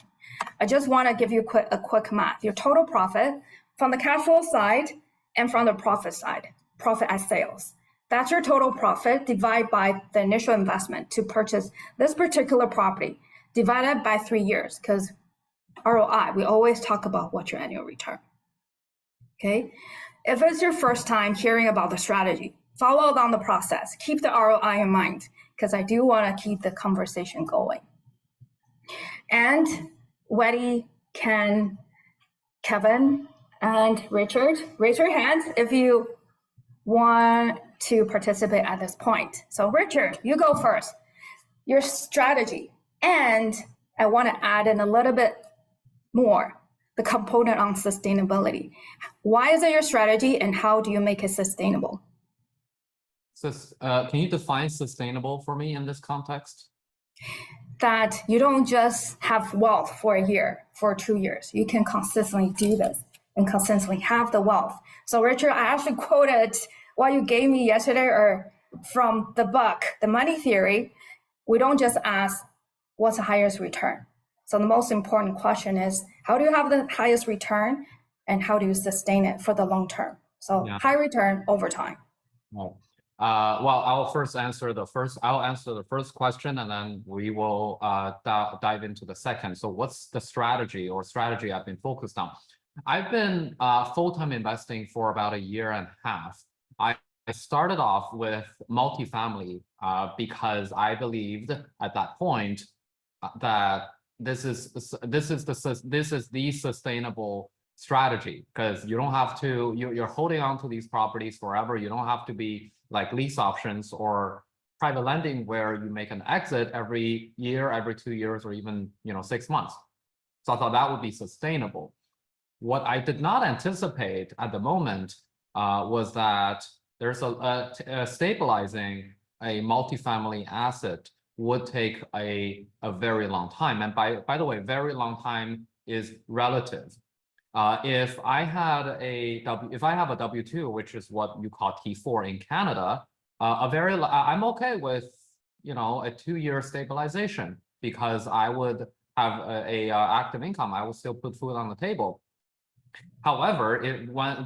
I just want to give you a quick math. Your total profit from the cash flow side and from the profit side, profit as sales. That's your total profit divided by the initial investment to purchase this particular property, divided by 3 years, because ROI, we always talk about what's your annual return. Okay. If it's your first time hearing about the strategy, follow down the process. Keep the ROI in mind, because I do want to keep the conversation going. And Weddy, Ken, Kevin, and Richard, raise your hands if you want to participate at this point. So Richard, you go first. Your strategy. And I want to add in a little bit more, the component on sustainability. Why is it your strategy and how do you make it sustainable? So, can you define sustainable for me in this context? That you don't just have wealth for a year, for 2 years. You can consistently do this and consistently have the wealth. So Richard, I actually quoted what you gave me yesterday or from the book, The Money Theory. We don't just ask what's the highest return. So the most important question is, how do you have the highest return and how do you sustain it for the long term? So yeah. High return over time. Well, I'll answer the first question and then we will dive into the second. So what's the strategy I've been focused on? I've been full-time investing for about 1.5 years. I started off with multifamily because I believed at that point that this is the sustainable strategy, because you don't have to, you're holding on to these properties forever. You don't have to be like lease options or private lending where you make an exit every year, every 2 years, or even 6 months. So I thought that would be sustainable. What I did not anticipate at the moment was that there's a stabilizing a multifamily asset would take a very long time. And by the way, very long time is relative. If I have a W-2, which is what you call T4 in Canada, I'm okay with a 2-year stabilization because I would have a active income. I will still put food on the table. However,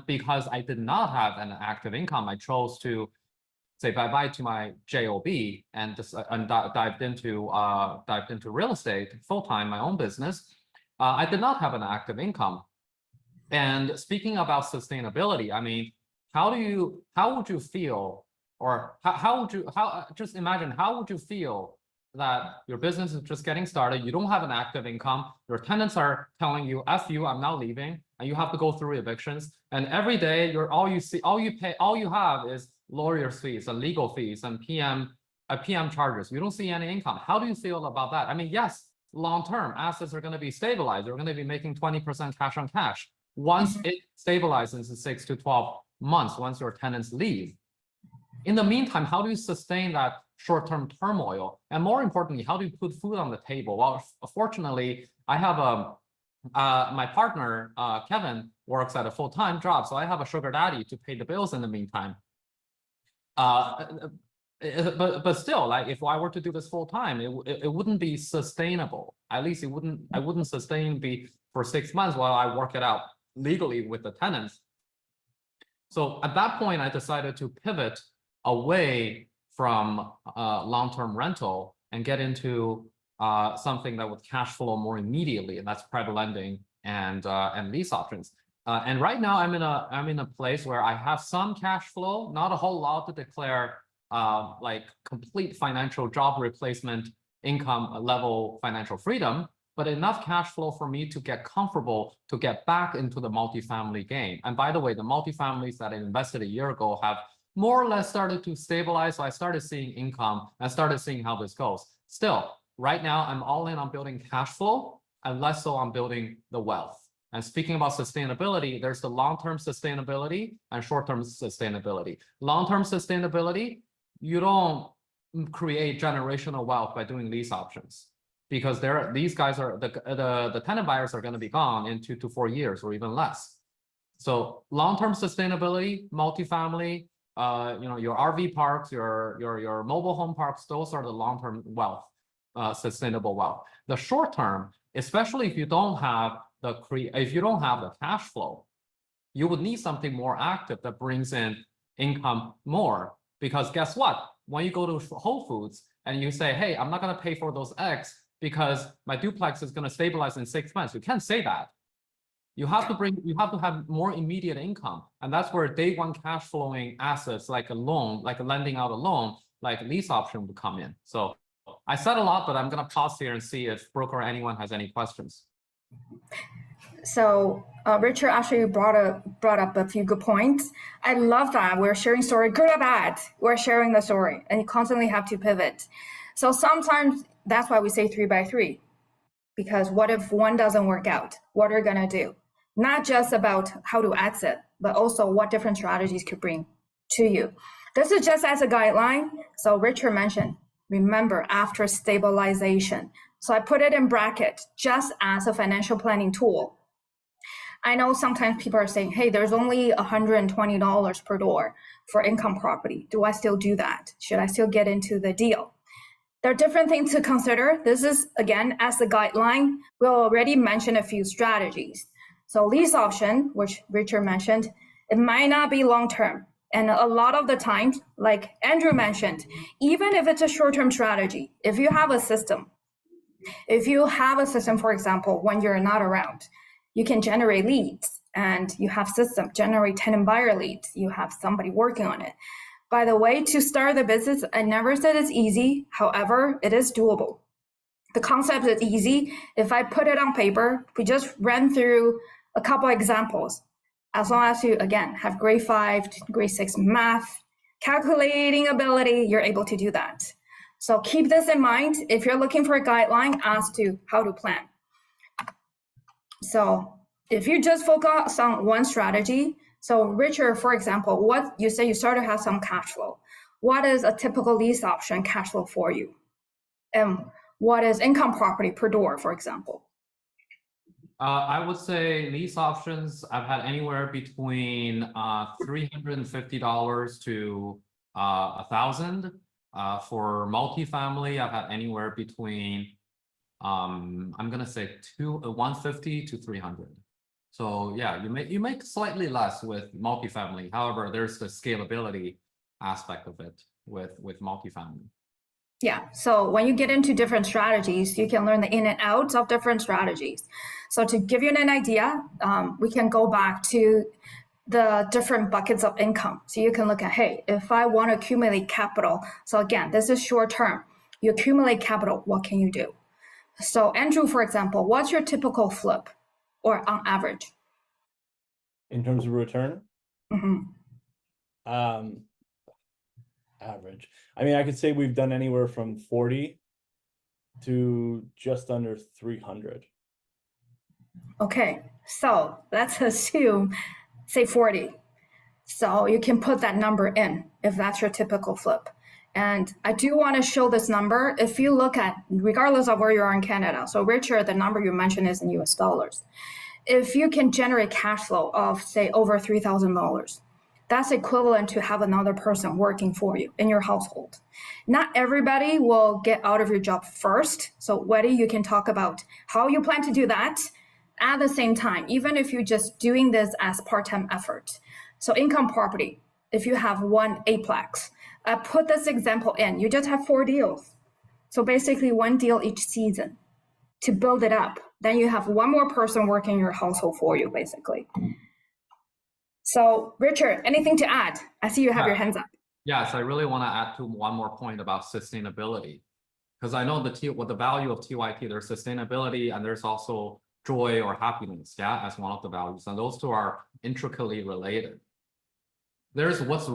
because I did not have an active income, I chose to say bye-bye to my job and dived into real estate full-time, my own business. I did not have an active income. And speaking about sustainability, I mean, how would you feel, or just imagine, how would you feel that your business is just getting started, you don't have an active income, your tenants are telling you, F you, I'm now leaving, and you have to go through evictions, and every day all you have is lawyers fees and legal fees and PM PM charges. You don't see any income. How do you feel about that? I mean, yes, long-term assets are going to be stabilized. They're going to be making 20% cash on cash. Once it stabilizes in 6 to 12 months, once your tenants leave. In the meantime, how do you sustain that short-term turmoil? And more importantly, how do you put food on the table? Well, fortunately, I have my partner, Kevin, works at a full-time job. So I have a sugar daddy to pay the bills in the meantime. But still, like if I were to do this full-time, it wouldn't be sustainable. At least I wouldn't sustain be for 6 months while I work it out legally with the tenants. So at that point, I decided to pivot away from long-term rental and get into something that would cash flow more immediately, and that's private lending and lease options. And right now, I'm in a place where I have some cash flow, not a whole lot to declare like complete financial job replacement income level financial freedom, but enough cash flow for me to get comfortable to get back into the multifamily game. And by the way, the multifamilies that I invested a year ago have more or less started to stabilize. So I started seeing income and started seeing how this goes. Still, right now, I'm all in on building cash flow and less so on building the wealth. And speaking about sustainability, there's the long-term sustainability and short-term sustainability. Long-term sustainability, you don't create generational wealth by doing lease options, because these guys are the tenant buyers are going to be gone in 2 to 4 years or even less. So long-term sustainability, multifamily, your RV parks, your mobile home parks, those are the long-term wealth, sustainable wealth. The short-term, especially if you don't have the cash flow, you would need something more active that brings in income more. Because guess what? When you go to Whole Foods and you say, hey, I'm not going to pay for those eggs because my duplex is going to stabilize in 6 months. You can't say that. You have to have more immediate income. And that's where day one cash flowing assets like a loan, like lending out a loan, like lease option would come in. So I said a lot, but I'm going to pause here and see if Brooke or anyone has any questions. So Richard actually brought up a few good points. I love that we're sharing story, good or bad. We're sharing the story, and you constantly have to pivot. So sometimes that's why we say 3 by 3, because what if one doesn't work out? What are you gonna do? Not just about how to exit, but also what different strategies could bring to you. This is just as a guideline. So Richard mentioned, remember after stabilization. So I put it in bracket just as a financial planning tool. I know sometimes people are saying, hey, there's only $120 per door for income property. Do I still do that? Should I still get into the deal? There are different things to consider. This is, again, as a guideline. We already mentioned a few strategies. So lease option, which Richard mentioned, it might not be long-term. And a lot of the times, like Andrew mentioned, even if it's a short-term strategy, if you have a system, for example, when you're not around, you can generate leads, and you have system generate tenant buyer leads. You have somebody working on it. By the way, to start the business, I never said it's easy. However, it is doable. The concept is easy. If I put it on paper, we just ran through a couple examples. As long as you, again, have grade 5 to grade 6 math, calculating ability, you're able to do that. So keep this in mind. If you're looking for a guideline as to how to plan. So if you just focus on one strategy, so Richard, for example, what you say you start to have some cash flow. What is a typical lease option cash flow for you? And what is income property per door, for example? I would say lease options, I've had anywhere between $350 to $1,000. For multifamily, I've had anywhere between I'm gonna say 150 to 300. So yeah, you make slightly less with multifamily. However, there's the scalability aspect of it with multifamily. Yeah, so when you get into different strategies, you can learn the in and outs of different strategies. So to give you an idea, we can go back to the different buckets of income. So you can look at, hey, if I want to accumulate capital, so again, this is short term, you accumulate capital, what can you do? So Andrew, for example, what's your typical flip or on average? In terms of return? Mm-hmm. I average. I mean, I could say we've done anywhere from 40 to just under 300. Okay, so let's assume, say 40. So you can put that number in if that's your typical flip. And I do want to show this number. If you look at, regardless of where you are in Canada, so Richard, the number you mentioned is in US dollars. If you can generate cash flow of, say, over $3,000, that's equivalent to have another person working for you in your household. Not everybody will get out of your job first. So whether you can talk about how you plan to do that at the same time, even if you're just doing this as part-time effort. So income property, if you have one eightplex, I put this example in, you just have 4 deals. So basically 1 deal each season to build it up. Then you have one more person working in your household for you, basically. So Richard, anything to add? I see you have your hands up. Yes, I really want to add to one more point about sustainability, because I know what the value of TYT, there's sustainability and there's also joy or happiness, yeah, as one of the values, and those two are intricately related. There's what's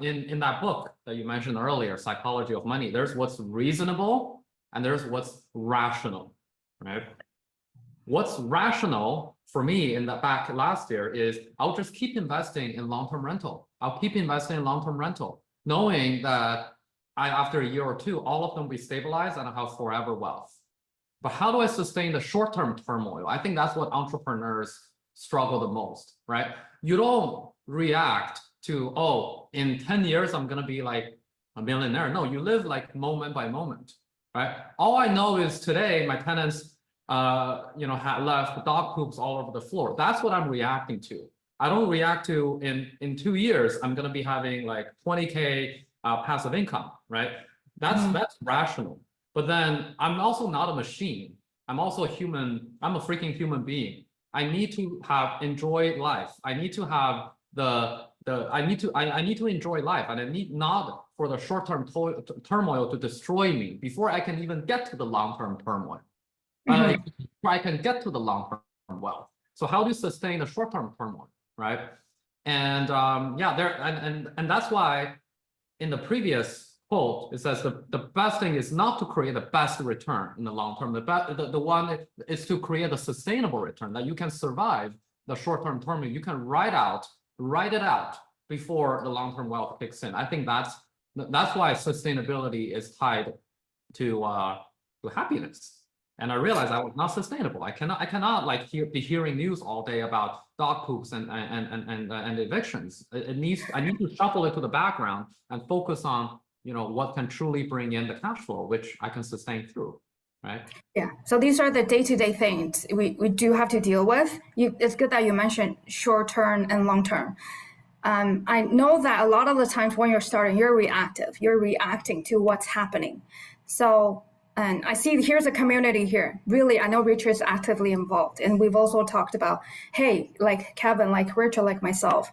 in that book that you mentioned earlier, Psychology of Money. There's what's reasonable and there's what's rational, right? What's rational for me in the back last year is I'll just keep investing in long-term rental. I'll keep investing in long-term rental, knowing that after a year or two, all of them will be stabilized and I'll have forever wealth. But how do I sustain the short-term turmoil? I think that's what entrepreneurs struggle the most, right? You don't react to, oh, in 10 years, I'm going to be like a millionaire. No, you live like moment by moment, right? All I know is today, my tenants, had left dog poops all over the floor. That's what I'm reacting to. I don't react to in 2 years, I'm going to be having like 20K passive income, right? That's rational. But then I'm also not a machine. I'm also a human. I'm a freaking human being. I need to enjoy life. I need to have I need to enjoy life, and I need not for the short-term turmoil to destroy me before I can even get to the long-term turmoil. I can get to the long-term wealth. So how do you sustain the short-term turmoil, right? And and that's why in the previous quote, it says the best thing is not to create the best return in the long term. The one is to create a sustainable return that you can survive the short-term turmoil. You can ride it out before the long-term wealth kicks in. I think that's why sustainability is tied to happiness. And I realized I was not sustainable. I cannot like be hearing news all day about dog poops and evictions. I need to shuffle it to the background and focus on what can truly bring in the cash flow, which I can sustain through, right? Yeah. So these are the day-to-day things we do have to deal with. It's good that you mentioned short-term and long-term. I know that a lot of the times when you're starting, you're reactive. You're reacting to what's happening. So. And I see here's a community here. Really, I know Richard is actively involved. And we've also talked about, hey, like Kevin, like Richard, like myself,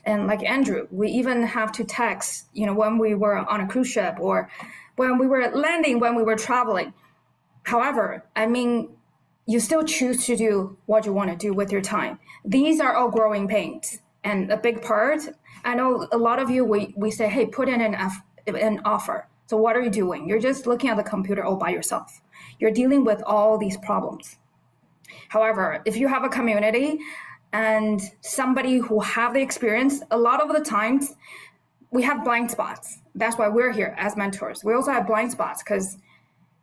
and like Andrew, we even have to text, when we were on a cruise ship or when we were landing, when we were traveling. However, I mean, you still choose to do what you want to do with your time. These are all growing pains. And a big part, I know a lot of you, we say, hey, put in an offer. So what are you doing? You're just looking at the computer all by yourself. You're dealing with all these problems. However, if you have a community and somebody who have the experience, a lot of the times we have blind spots. That's why we're here as mentors. We also have blind spots because,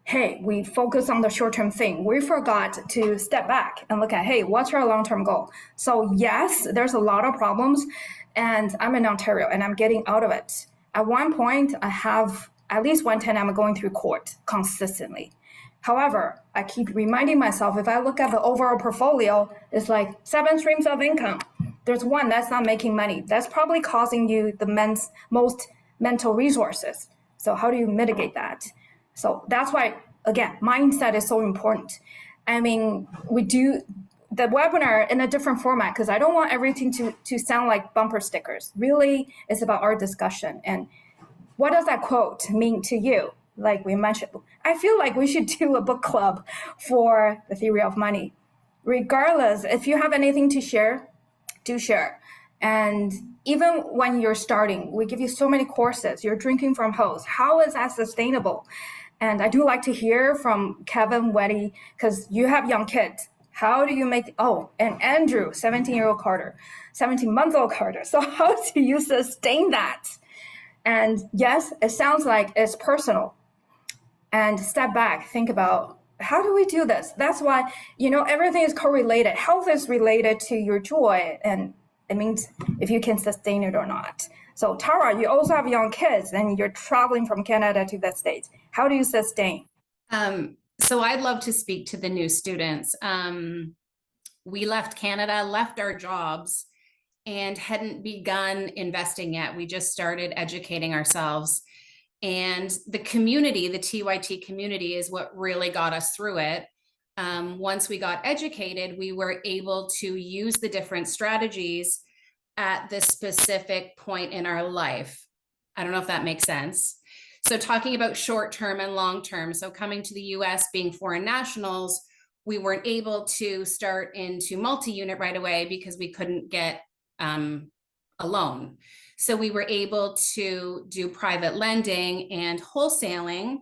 hey, we focus on the short-term thing. We forgot to step back and look at, hey, what's our long-term goal? So yes, there's a lot of problems, and I'm in Ontario and I'm getting out of it. At one point, I have at least one tenant I'm going through court consistently. However, I keep reminding myself, if I look at the overall portfolio, it's like 7 streams of income. There's one that's not making money. That's probably causing you the most mental resources. So how do you mitigate that? So that's why, again, mindset is so important. I mean, we do the webinar in a different format because I don't want everything to sound like bumper stickers. Really, it's about our discussion. And what does that quote mean to you? Like we mentioned, I feel like we should do a book club for the theory of money. Regardless, if you have anything to share, do share. And even when you're starting, we give you so many courses. You're drinking from hose. How is that sustainable? And I do like to hear from Kevin, Weddy, because you have young kids. How do you make, and Andrew, 17-year-old Carter, 17-month-old Carter. So how do you sustain that? And yes, it sounds like it's personal. And step back, think about, how do we do this? That's why, everything is correlated. Health is related to your joy, and it means if you can sustain it or not. So Tara, you also have young kids and you're traveling from Canada to the States. How do you sustain? So I'd love to speak to the new students. We left Canada, left our jobs, and hadn't begun investing yet. We just started educating ourselves. And the community, the TYT community, is what really got us through it. Once we got educated, we were able to use the different strategies at the specific point in our life. I don't know if that makes sense. So talking about short-term and long-term, so coming to the US, being foreign nationals, we weren't able to start into multi-unit right away because we couldn't get a loan. So we were able to do private lending and wholesaling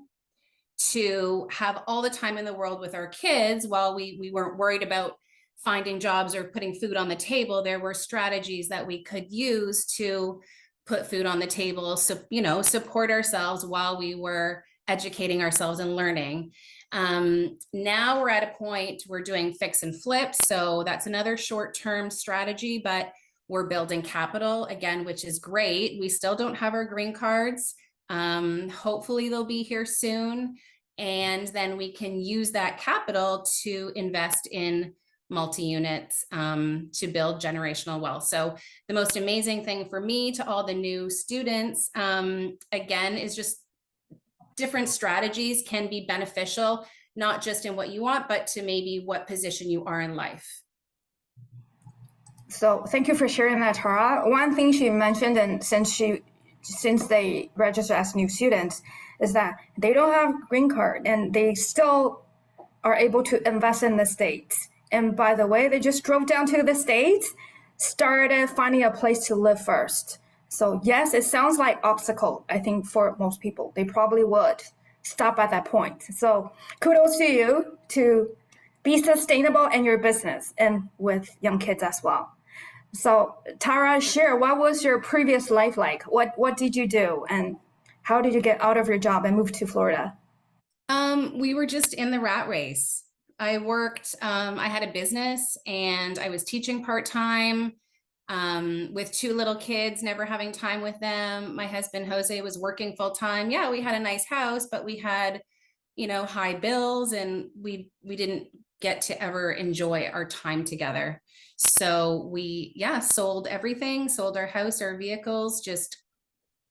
to have all the time in the world with our kids while we weren't worried about finding jobs or putting food on the table. There were strategies that we could use to put food on the table, so, support ourselves while we were educating ourselves and learning. Now we're at a point we're doing fix and flip. So that's another short-term strategy, but we're building capital again, which is great. We still don't have our green cards. Hopefully they'll be here soon. And then we can use that capital to invest in multi-units to build generational wealth. So the most amazing thing for me, to all the new students, again, is just different strategies can be beneficial, not just in what you want, but to maybe what position you are in life. So thank you for sharing that, Tara. One thing she mentioned, and since they register as new students, is that they don't have green card and they still are able to invest in the States. And by the way, they just drove down to the States, started finding a place to live first. So yes, it sounds like obstacle, I think, for most people. They probably would stop at that point. So kudos to you to be sustainable in your business and with young kids as well. So Tara, share, what was your previous life like? What did you do? And how did you get out of your job and move to Florida? We were just in the rat race. I worked, I had a business and I was teaching part-time with 2 little kids, never having time with them. My husband, Jose, was working full-time. Yeah, we had a nice house, but we had, high bills, and we didn't get to ever enjoy our time together. So we, sold everything, sold our house, our vehicles, just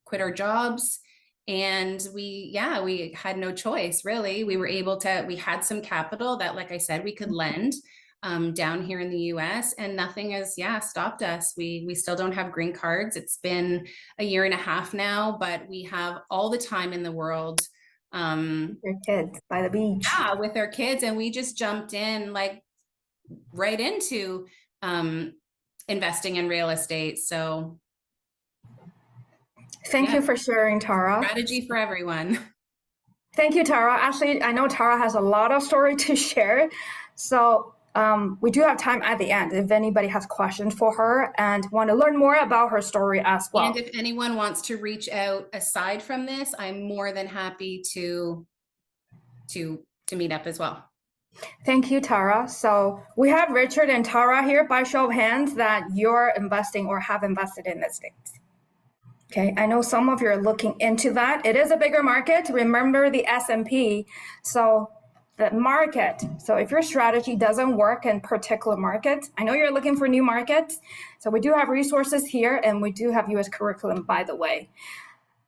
quit our jobs. And we had no choice, really. We were able to, we had some capital that, like I said, we could lend down here in the US, and nothing has, stopped us. We still don't have green cards. It's been a year and a half now, but we have all the time in the world. Your kids by the beach. Yeah, with our kids. And we just jumped in like right into investing in real estate. So thank you for sharing, Tara. Strategy for everyone. Thank you, Tara. Actually, I know Tara has a lot of story to share. So we do have time at the end if anybody has questions for her and want to learn more about her story as well. And if anyone wants to reach out aside from this, I'm more than happy to meet up as well. Thank you, Tara. So we have Richard and Tara here by show of hands that you're investing or have invested in the States. Okay, I know some of you are looking into that. It is a bigger market. Remember the S&P. So the market. So if your strategy doesn't work in particular markets, I know you're looking for new markets. So we do have resources here, and we do have US curriculum, by the way.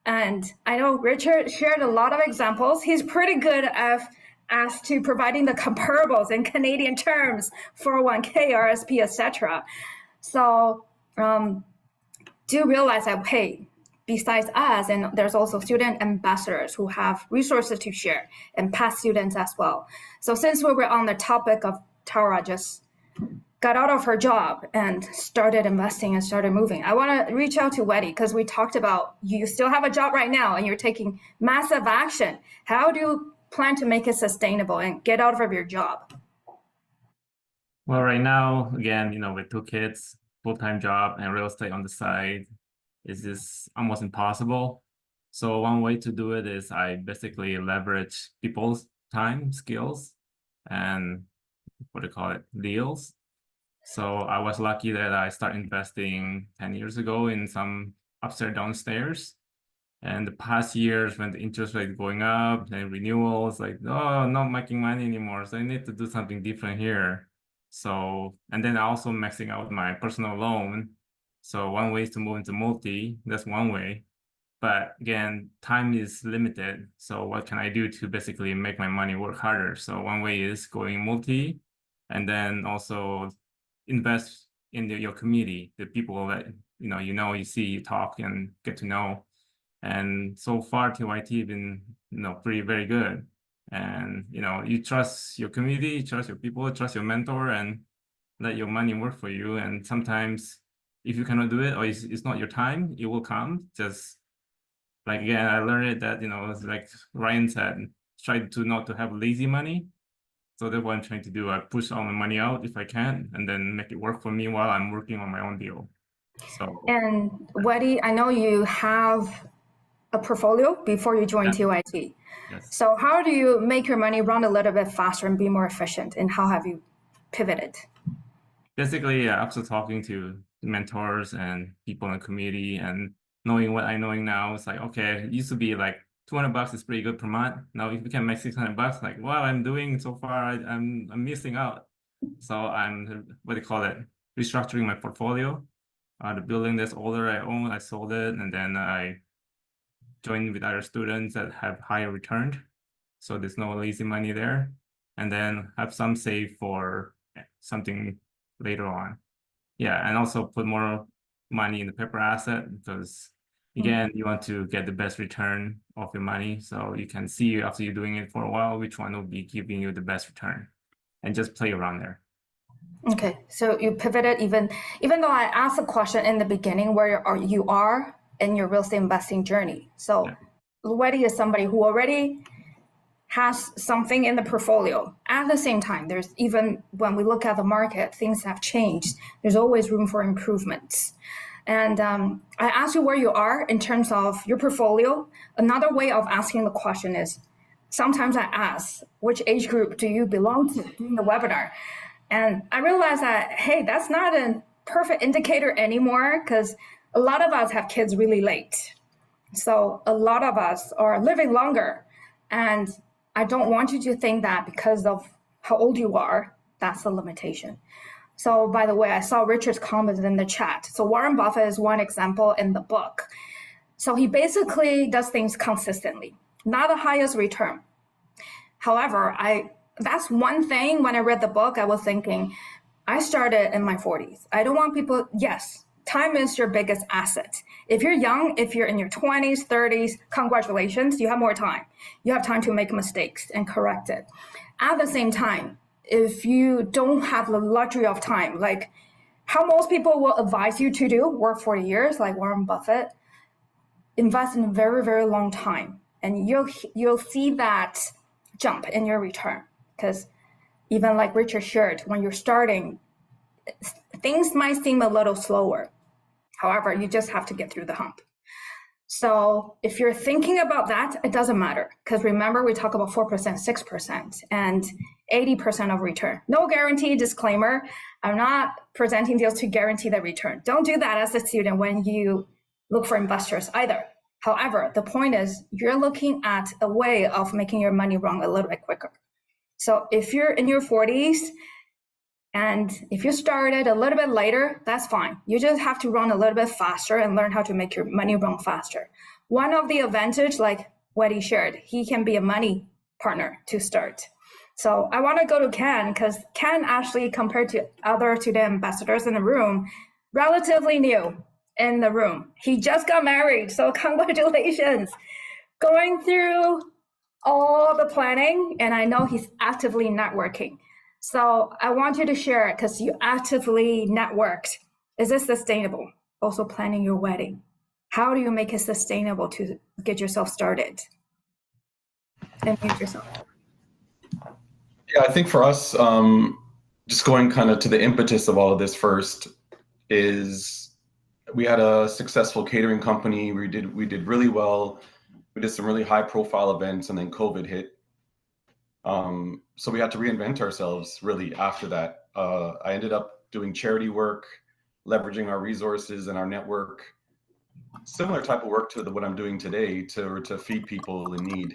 And I know Richard shared a lot of examples. He's pretty good as to providing the comparables in Canadian terms, 401k, RSP, etc. So do realize that, hey, besides us, and there's also student ambassadors who have resources to share, and past students as well. So since we were on the topic of Tara just got out of her job and started investing and started moving. I want to reach out to Weddy because we talked about you still have a job right now and you're taking massive action. How do you plan to make it sustainable and get out of your job? Well, right now, again, with 2 kids, full-time job and real estate on the side is just almost impossible. So one way to do it is I basically leverage people's time, skills, and what do you call it, deals. So I was lucky that I started investing 10 years ago in some upstairs, downstairs. And the past years when the interest rate going up and renewals, like, oh, not making money anymore. So I need to do something different here. So, and then also maxing out my personal loan. So one way is to move into multi, that's one way. But again, time is limited. So what can I do to basically make my money work harder? So one way is going multi, and then also invest in your community, the people that you see, you talk and get to know. And so far TYT have been very good. And you trust your community, you trust your people, trust your mentor, and let your money work for you. And sometimes if you cannot do it or it's not your time, it will come. Just like, again, I learned it that it's like Ryan said, try to not to have lazy money. So that's what I'm trying to do. I push all my money out if I can, and then make it work for me while I'm working on my own deal. So, And Weddy, I know you have a portfolio before you joined TYT. yes. So how do you make your money run a little bit faster and be more efficient? And how have you pivoted? Basically, after talking to mentors and people in the community and knowing what I'm knowing now, it's like, okay, it used to be like $200 is pretty good per month. Now if we can make $600, like what I'm doing so far, I'm missing out. So I'm, what do you call it, restructuring my portfolio. The building that's older I own, I sold it, and then I joined with other students that have higher return. So there's no lazy money there. And then have some saved for something later on. Yeah, and also put more money in the paper asset because again, you want to get the best return of your money. So you can see after you're doing it for a while, which one will be giving you the best return, and just play around there. Okay, so you pivoted even though I asked a question in the beginning where you are in your real estate investing journey. So Weddy is somebody who already has something in the portfolio. At the same time, there's even when we look at the market, things have changed. There's always room for improvements. And I asked you where you are in terms of your portfolio. Another way of asking the question is, sometimes I ask, which age group do you belong to during the webinar? And I realized that, hey, that's not a perfect indicator anymore because a lot of us have kids really late. So a lot of us are living longer. And I don't want you to think that because of how old you are, that's the limitation. So by the way, I saw Richard's comments in the chat. So Warren Buffett is one example in the book. So he basically does things consistently, not the highest return. However, that's one thing when I read the book, I was thinking, I started in my 40s. I don't want people, yes, time is your biggest asset. If you're young, if you're in your 20s, 30s, congratulations, you have more time. You have time to make mistakes and correct it. At the same time, if you don't have the luxury of time, like how most people will advise you to do, work 40 years, like Warren Buffett, invest in a very, very long time. And you'll see that jump in your return. Because even like Richard shared, when you're starting, things might seem a little slower. However, you just have to get through the hump. So if you're thinking about that, it doesn't matter. Because remember, we talk about 4%, 6%, and 80% of return. No guarantee, disclaimer. I'm not presenting deals to guarantee the return. Don't do that as a student when you look for investors either. However, the point is you're looking at a way of making your money run a little bit quicker. So if you're in your 40s, and if you started a little bit later, that's fine. You just have to run a little bit faster and learn how to make your money run faster. One of the advantage, like what he shared, he can be a money partner to start. So I want to go to Ken because Ken actually, compared to the ambassadors in the room, relatively new in the room. He just got married, so congratulations. Going through all the planning, and I know he's actively networking. So I want you to share it because you actively networked. Is it sustainable? Also planning your wedding. How do you make it sustainable to get yourself started and meet yourself? Yeah, I think for us, just going kind of to the impetus of all of this first is we had a successful catering company. We did really well. We did some really high profile events, and then COVID hit. So we had to reinvent ourselves really after that. I ended up doing charity work, leveraging our resources and our network, similar type of work to what I'm doing today to feed people in need.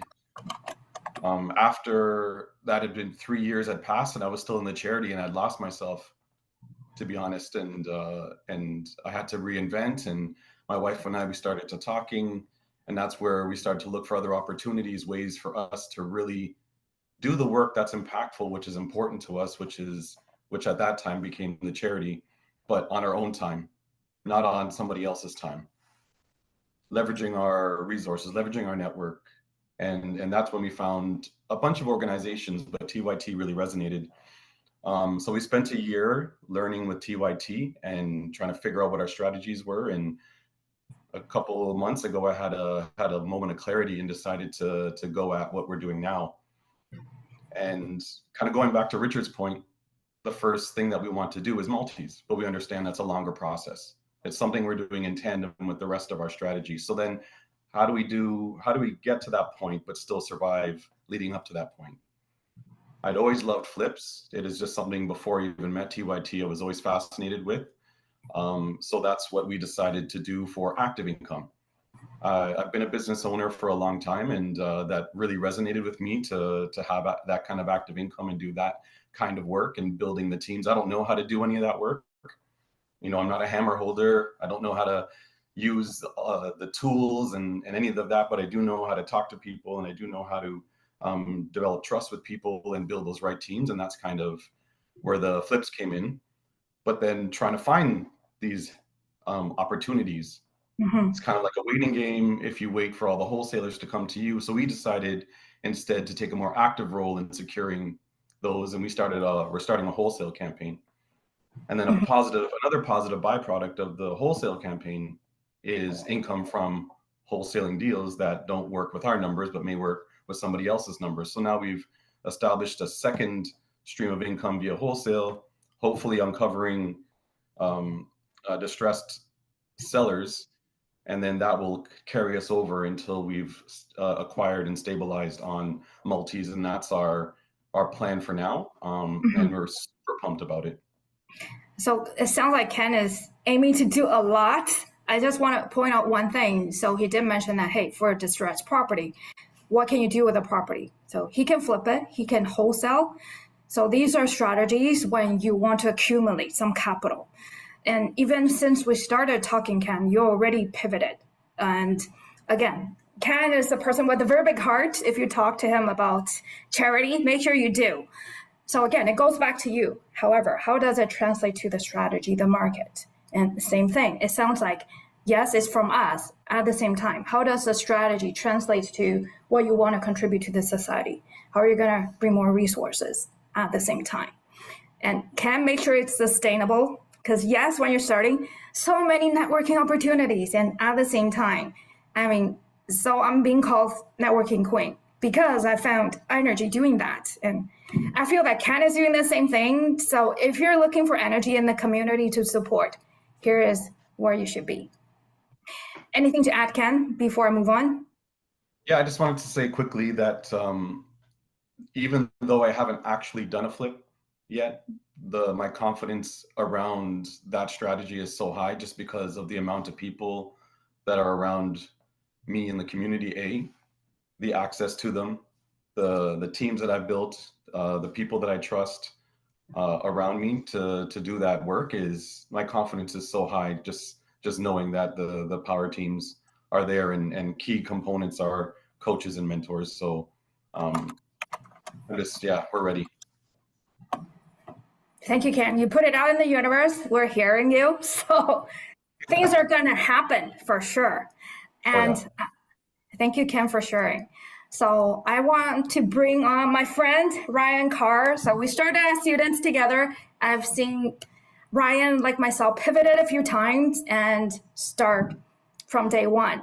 After that had been 3 years had passed and I was still in the charity and I'd lost myself, to be honest. And I had to reinvent, and my wife and I, we started to talking, and that's where we started to look for other opportunities, ways for us to really do the work that's impactful, which is important to us, which at that time became the charity, but on our own time, not on somebody else's time. Leveraging our resources, leveraging our network. And that's when we found a bunch of organizations, but TYT really resonated. So we spent a year learning with TYT and trying to figure out what our strategies were. And a couple of months ago, I had a moment of clarity and decided to go at what we're doing now. And kind of going back to Richard's point, the first thing that we want to do is multis, but we understand that's a longer process. It's something we're doing in tandem with the rest of our strategies. So then how do we get to that point, but still survive leading up to that point? I'd always loved flips. It is just something before I even met TYT, I was always fascinated with. So that's what we decided to do for active income. I've been a business owner for a long time, and that really resonated with me to have that kind of active income and do that kind of work and building the teams. I don't know how to do any of that work. You know, I'm not a hammer holder. I don't know how to use the tools and any of that, but I do know how to talk to people, and I do know how to develop trust with people and build those right teams. And that's kind of where the flips came in. But then trying to find these opportunities, it's kind of like a waiting game if you wait for all the wholesalers to come to you. So we decided instead to take a more active role in securing those, and we're starting a wholesale campaign. And then another positive byproduct of the wholesale campaign is income from wholesaling deals that don't work with our numbers, but may work with somebody else's numbers. So now we've established a second stream of income via wholesale, hopefully uncovering distressed sellers, and then that will carry us over until we've acquired and stabilized on multis, and that's our plan for now. And we're super pumped about it. So it sounds like Ken is aiming to do a lot. I just want to point out one thing. So he did mention that, hey, for a distressed property, what can you do with a property? So he can flip it, he can wholesale. So these are strategies when you want to accumulate some capital. And even since we started talking, Ken, you already pivoted. And again, Ken is a person with a very big heart. If you talk to him about charity, make sure you do. So again, it goes back to you. However, how does it translate to the strategy, the market? And same thing. It sounds like, yes, it's from us. At the same time, how does the strategy translate to what you want to contribute to the society? How are you going to bring more resources at the same time? And can make sure it's sustainable. Because yes, when you're starting, so many networking opportunities. And at the same time, so I'm being called networking queen because I found energy doing that. And I feel that Ken is doing the same thing. So if you're looking for energy in the community to support, here is where you should be. Anything to add, Ken, before I move on? Yeah, I just wanted to say quickly that even though I haven't actually done a flip yet, my confidence around that strategy is so high just because of the amount of people that are around me in the community, the access to them, the teams that I've built, the people that I trust around me to do that work. Is my confidence is so high just knowing that the power teams are there, and key components are coaches and mentors. So we're ready. Thank you, Ken. You put it out in the universe. We're hearing you. So things are going to happen for sure. And thank you, Ken, for sharing. So I want to bring on my friend Ryan Carr. So we started as students together. I've seen Ryan, like myself, pivoted a few times and start from day one.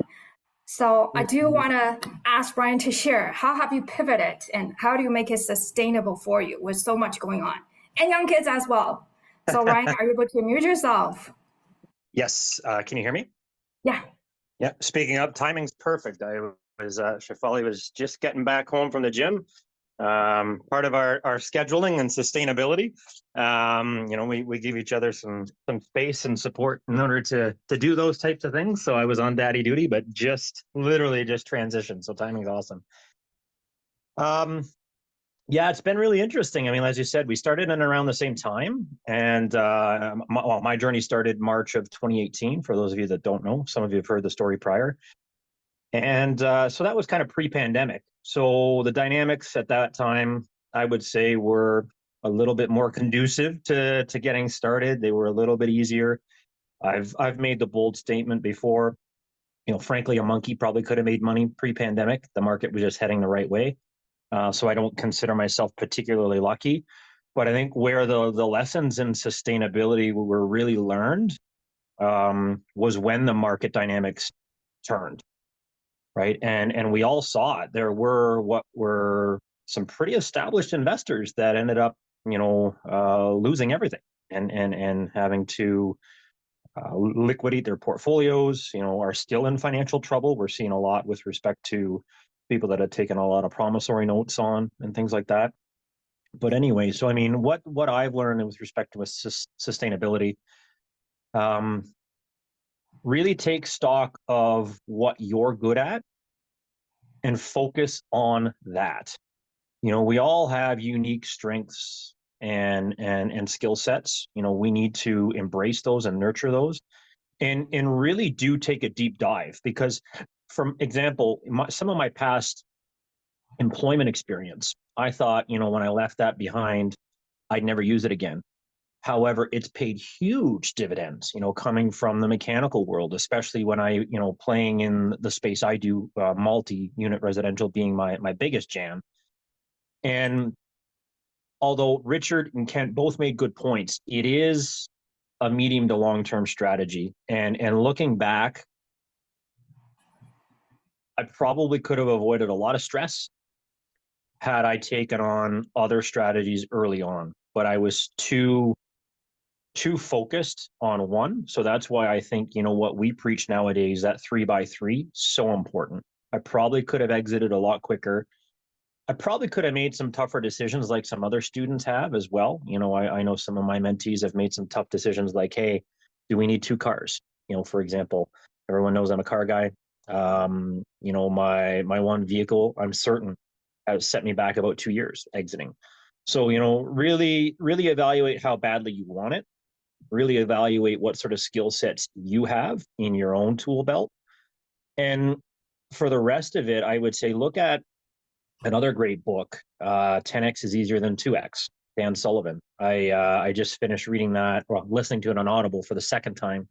So I do want to ask Ryan to share, how have you pivoted and how do you make it sustainable for you with so much going on and young kids as well? So Ryan, are you able to mute yourself? Yes. Can you hear me? Yeah. Yeah. Speaking of, timing's perfect. I was Shafali was just getting back home from the gym. Part of our scheduling and sustainability. We give each other some space and support in order to do those types of things. So I was on daddy duty, but literally just transitioned. So timing's awesome. Yeah, it's been really interesting. I mean, as you said, we started in around the same time, and my journey started March of 2018. For those of you that don't know, some of you have heard the story prior. And so that was kind of pre-pandemic. So the dynamics at that time, I would say, were a little bit more conducive to getting started. They were a little bit easier. I've made the bold statement before. Frankly, a monkey probably could have made money pre-pandemic. The market was just heading the right way. So I don't consider myself particularly lucky. But I think where the lessons in sustainability were really learned was when the market dynamics turned. Right. And we all saw it. There were what were some pretty established investors that ended up, losing everything and having to liquidate their portfolios, are still in financial trouble. We're seeing a lot with respect to people that had taken a lot of promissory notes on and things like that. But anyway, so I mean, what I've learned with respect to sustainability, really take stock of what you're good at and focus on that. We all have unique strengths and skill sets. We need to embrace those and nurture those and really do take a deep dive, because from example, some of my past employment experience, I thought, when I left that behind, I'd never use it again. However, it's paid huge dividends, coming from the mechanical world, especially when I, playing in the space I do, multi-unit residential being my biggest jam. And although Richard and Kent both made good points, it is a medium to long-term strategy. And looking back, I probably could have avoided a lot of stress had I taken on other strategies early on, but I was too focused on one. So that's why I think, what we preach nowadays, that 3x3, so important. I probably could have exited a lot quicker. I probably could have made some tougher decisions like some other students have as well. I know some of my mentees have made some tough decisions like, hey, do we need 2 cars? For example, everyone knows I'm a car guy. My one vehicle, I'm certain, has set me back about 2 years exiting. So, really, really evaluate how badly you want it. Really evaluate what sort of skill sets you have in your own tool belt. And for the rest of it, I would say look at another great book, 10X is Easier Than 2X, Dan Sullivan. I just finished reading that, or listening to it on Audible for the second time.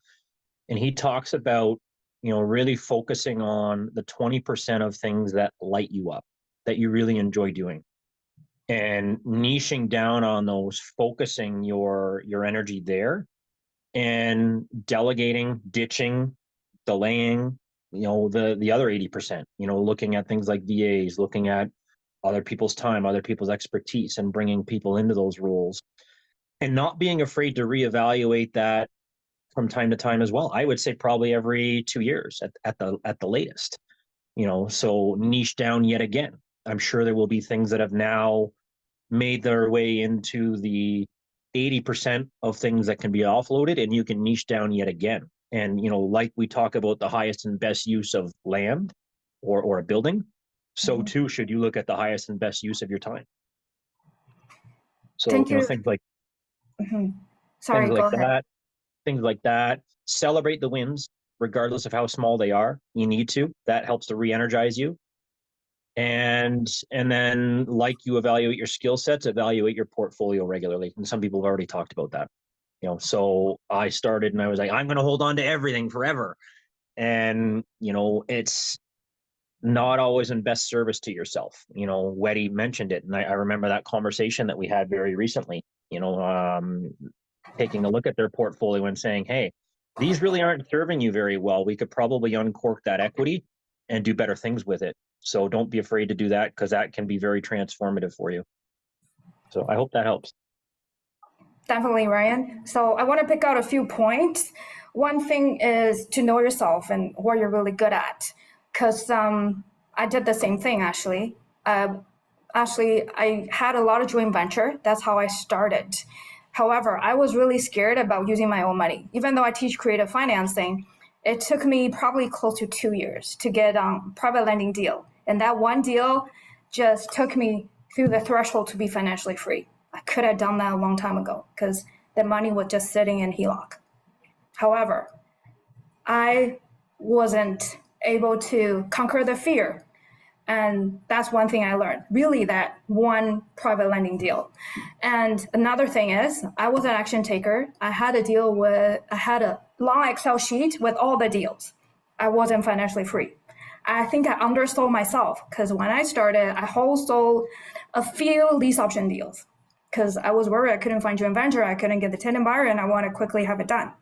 And he talks about, really focusing on the 20% of things that light you up, that you really enjoy doing. And niching down on those, focusing your energy there, and delegating, ditching, delaying, the other 80%, looking at things like VAs, looking at other people's time, other people's expertise, and bringing people into those roles, and not being afraid to reevaluate that from time to time as well. I would say probably every 2 years at the latest, so niche down yet again. I'm sure there will be things that have now made their way into the 80% of things that can be offloaded, and you can niche down yet again. And, like we talk about the highest and best use of land or a building, so too should you look at the highest and best use of your time. So, Thank you. things like, Sorry, go ahead. Things like that, celebrate the wins, regardless of how small they are. You need to, that helps to re-energize you. And then, like you evaluate your skill sets, evaluate your portfolio regularly. And some people have already talked about that. So I started and I was like, I'm going to hold on to everything forever. And, not always in best service to yourself. You know, Weddy mentioned it, and I remember that conversation that we had very recently, you know, taking a look at their portfolio and saying, hey, these really aren't serving you very well. We could probably uncork that equity and do better things with it. So don't be afraid to do that, because that can be very transformative for you. So I hope that helps. Definitely, Ryan. So I want to pick out a few points. One thing is to know yourself and what you're really good at. Because I did the same thing, actually. I had a lot of joint venture. That's how I started. However, I was really scared about using my own money. Even though I teach creative financing, it took me probably close to 2 years to get private lending deal. And that one deal just took me through the threshold to be financially free. I could have done that a long time ago because the money was just sitting in HELOC. However, I wasn't able to conquer the fear. And that's one thing I learned, really, that one private lending deal. And another thing is, I was an action taker. I had a long Excel sheet with all the deals. I wasn't financially free. I think I undersold myself because when I started, I wholesold a few lease option deals because I was worried I couldn't find joint venture, I couldn't get the tenant buyer, and I want to quickly have it done.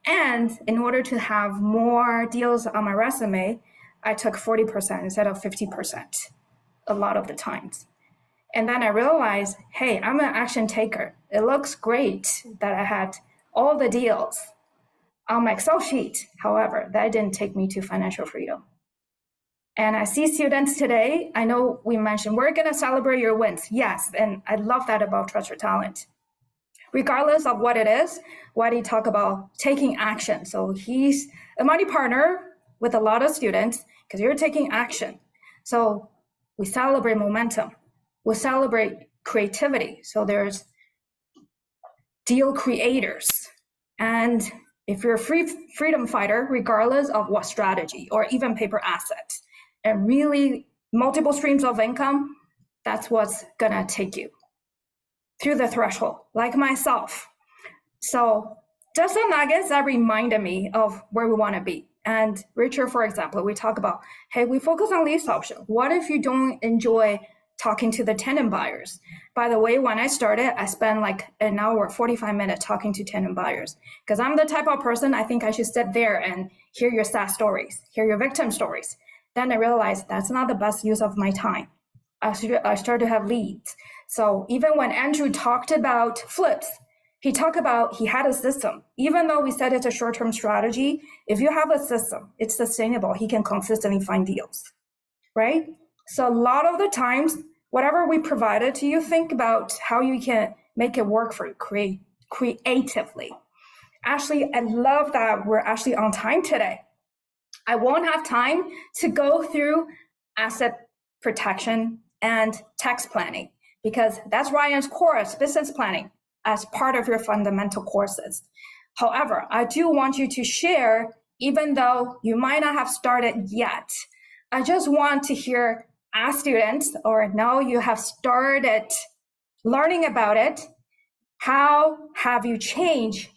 And in order to have more deals on my resume, I took 40% instead of 50% a lot of the times. And then I realized, hey, I'm an action taker. It looks great that I had all the deals on my Excel sheet. However, that didn't take me to financial freedom. And I see students today, I know we mentioned, we're going to celebrate your wins. Yes, and I love that about Trust Your Talent. Regardless of what it is, why do you talk about taking action? So he's a money partner with a lot of students because you're taking action. So we celebrate momentum. We celebrate creativity. So there's deal creators. And if you're a freedom fighter, regardless of what strategy or even paper assets, and really multiple streams of income, that's what's gonna take you through the threshold, like myself. So just some nuggets that reminded me of where we wanna be. And Richard, for example, we talk about, hey, we focus on lease option. What if you don't enjoy talking to the tenant buyers? By the way, when I started, I spent like an hour, 45 minutes talking to tenant buyers because I'm the type of person, I think I should sit there and hear your sad stories, hear your victim stories. Then I realized that's not the best use of my time. I started to have leads. So even when Andrew talked about flips, he talked about he had a system. Even though we said it's a short-term strategy, if you have a system, it's sustainable. He can consistently find deals, right? So a lot of the times, whatever we provided to you, think about how you can make it work for you, creatively. Actually, I love that we're actually on time today. I won't have time to go through asset protection and tax planning because that's Ryan's course, business planning, as part of your fundamental courses. However, I do want you to share, even though you might not have started yet, I just want to hear as students, or now you have started learning about it, how have you changed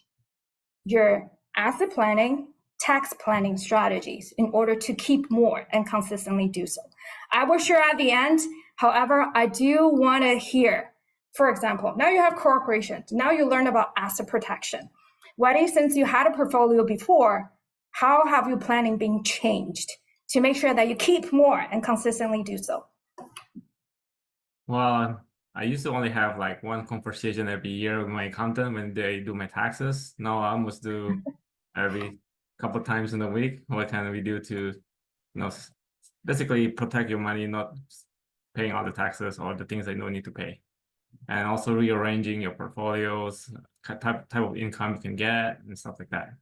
your asset planning, tax planning strategies in order to keep more and consistently do so? I will share at the end. However, I do want to hear, for example, now you have corporations. Now you learn about asset protection. Weddy, since you had a portfolio before, how have you planning being changed to make sure that you keep more and consistently do so? Well, I used to only have like one conversation every year with my accountant when they do my taxes. Now I almost do every couple times in a week. What can we do to, basically protect your money, not paying all the taxes or the things that you don't need to pay, and also rearranging your portfolios, type of income you can get, and stuff like that.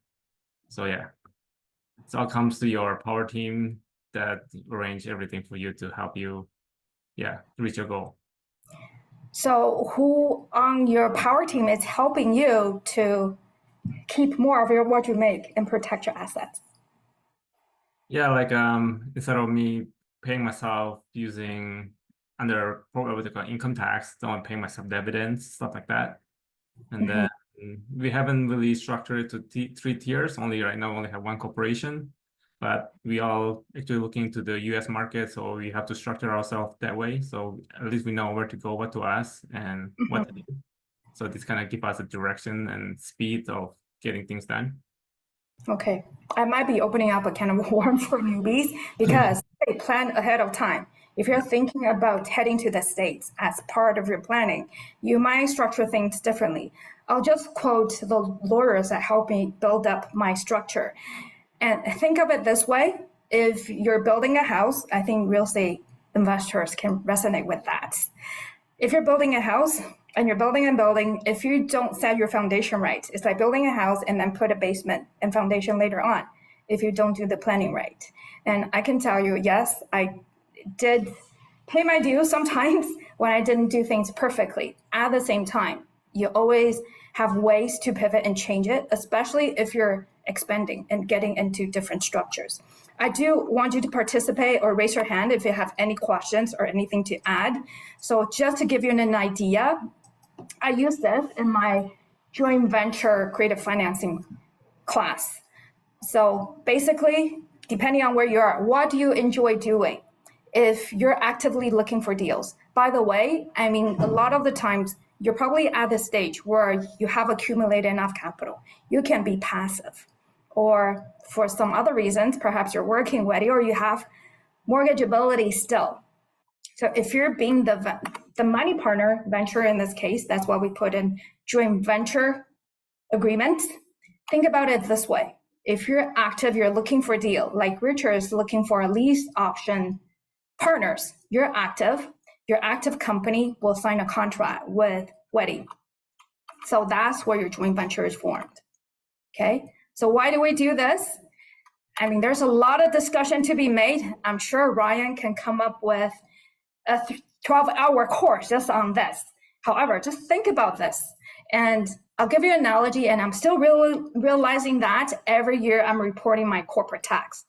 So yeah, it all comes to your power team that arrange everything for you to help you, reach your goal. So who on your power team is helping you to keep more of what you make and protect your assets? Yeah, like instead of me paying myself using under what they call income tax, don't pay myself dividends, stuff like that. And then we haven't really structured it to 3 tiers. Only right now, we only have one corporation. but we all actually looking into the US market, so we have to structure ourselves that way. So at least we know where to go, what to ask, and what to do. So this kind of give us a direction and speed of getting things done. Okay, I might be opening up a can of worms for newbies because they plan ahead of time. If you're thinking about heading to the States as part of your planning, you might structure things differently. I'll just quote the lawyers that helped me build up my structure. And think of it this way, if you're building a house, I think real estate investors can resonate with that. If you're building a house and you're building and building, if you don't set your foundation right, it's like building a house and then put a basement and foundation later on, if you don't do the planning right. And I can tell you, yes, I did pay my dues sometimes when I didn't do things perfectly. At the same time, you always have ways to pivot and change it, especially if you're expanding and getting into different structures. I do want you to participate or raise your hand if you have any questions or anything to add. So just to give you an idea, I use this in my joint venture creative financing class. So basically, depending on where you are, what do you enjoy doing? If you're actively looking for deals, by the way, I mean, a lot of the times you're probably at the stage where you have accumulated enough capital. You can be passive. Or for some other reasons, perhaps you're working already or you have mortgageability still. So if you're being the money partner, venture in this case, that's what we put in joint venture agreement. Think about it this way. If you're active, you're looking for a deal, like Richard is looking for a lease option partners, you're active, your active company will sign a contract with Weddy. So that's where your joint venture is formed, okay? So why do we do this? I mean, there's a lot of discussion to be made. I'm sure Ryan can come up with a 12-hour course just on this. However, just think about this. And I'll give you an analogy, and I'm still really realizing that every year I'm reporting my corporate tax.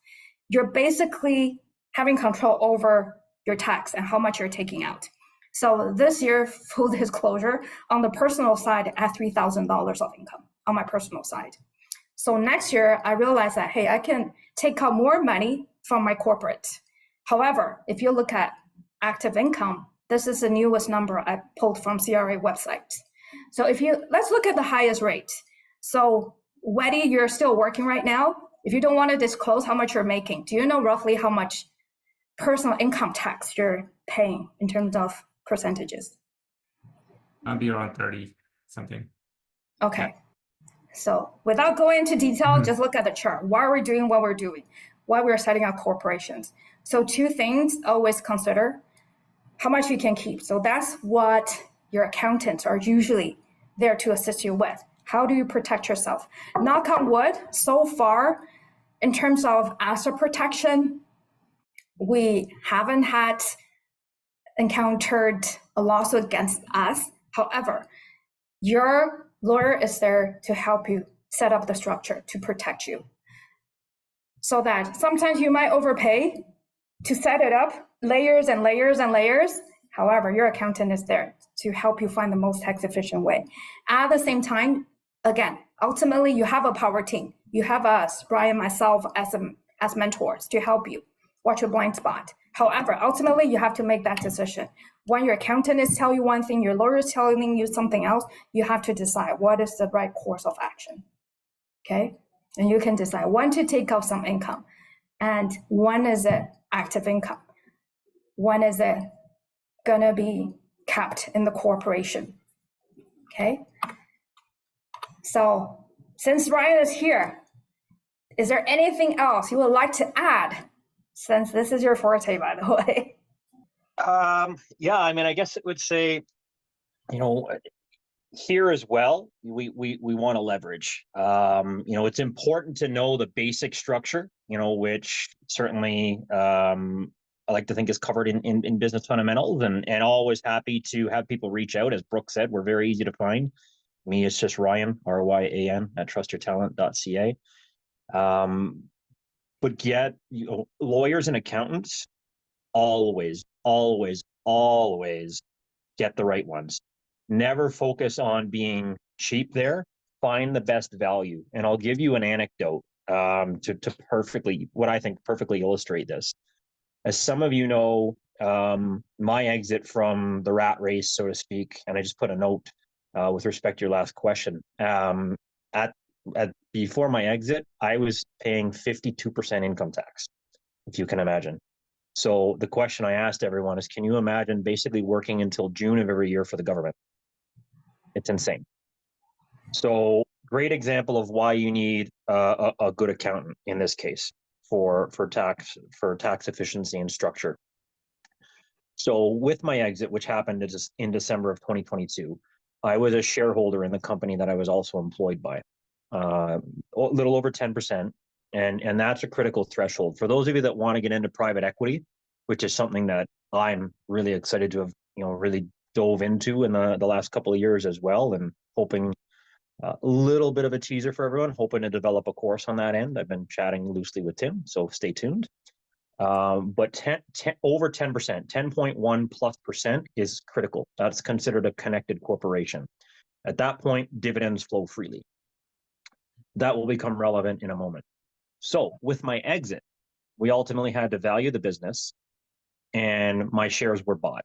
You're basically having control over your tax and how much you're taking out. So this year, full disclosure, on the personal side, I have $3,000 of income on my personal side. So next year, I realized that, hey, I can take out more money from my corporate. However, if you look at active income, this is the newest number I pulled from CRA website. So let's look at the highest rate. So Weddy, you're still working right now. If you don't want to disclose how much you're making, do you know roughly how much personal income tax you're paying in terms of percentages? I'll be around 30 something. Okay. So without going into detail, just look at the chart. Why are we doing what we're doing? Why we're setting up corporations? So two things always consider: how much you can keep. So that's what your accountants are usually there to assist you with. How do you protect yourself? Knock on wood, so far, in terms of asset protection, we haven't encountered a lawsuit against us. However, your lawyer is there to help you set up the structure to protect you. So that sometimes you might overpay to set it up, layers and layers and layers. However, your accountant is there to help you find the most tax efficient way. At the same time, again, ultimately you have a power team. You have us, Brian, myself, as mentors to help you watch your blind spot. However, ultimately you have to make that decision. When your accountant is telling you one thing, your lawyer is telling you something else, you have to decide what is the right course of action, okay? And you can decide when to take out some income and when is it active income. When is it gonna be kept in the corporation, okay? So since Ryan is here, is there anything else you would like to add? Since this is your forte, by the way. Yeah, I mean, I guess it would say, you know, here as well, we want to leverage. You know, it's important to know the basic structure, you know, which certainly I like to think is covered in business fundamentals, and always happy to have people reach out. As Brooke said, we're very easy to find. Me, it's just Ryan, RYAN at trustyourtalent.ca. But get, you know, lawyers and accountants, always get the right ones. Never focus on being cheap there. Find the best value. And I'll give you an anecdote. to perfectly, what I think perfectly illustrate this. As some of you know, my exit from the rat race, so to speak, and I just put a note with respect to your last question. Before my exit, I was paying 52% income tax, if you can imagine. So the question I asked everyone is, can you imagine basically working until June of every year for the government? It's insane. So great example of why you need a good accountant in this case for tax efficiency and structure. So with my exit, which happened in December of 2022, I was a shareholder in the company that I was also employed by, a little over 10%. And that's a critical threshold. For those of you that want to get into private equity, which is something that I'm really excited to have, really dove into in the last couple of years as well, and hoping a little bit of a teaser for everyone, hoping to develop a course on that end. I've been chatting loosely with Tim, so stay tuned. But over 10%, 10.1+% is critical. That's considered a connected corporation. At that point, dividends flow freely. That will become relevant in a moment. So with my exit, we ultimately had to value the business and my shares were bought.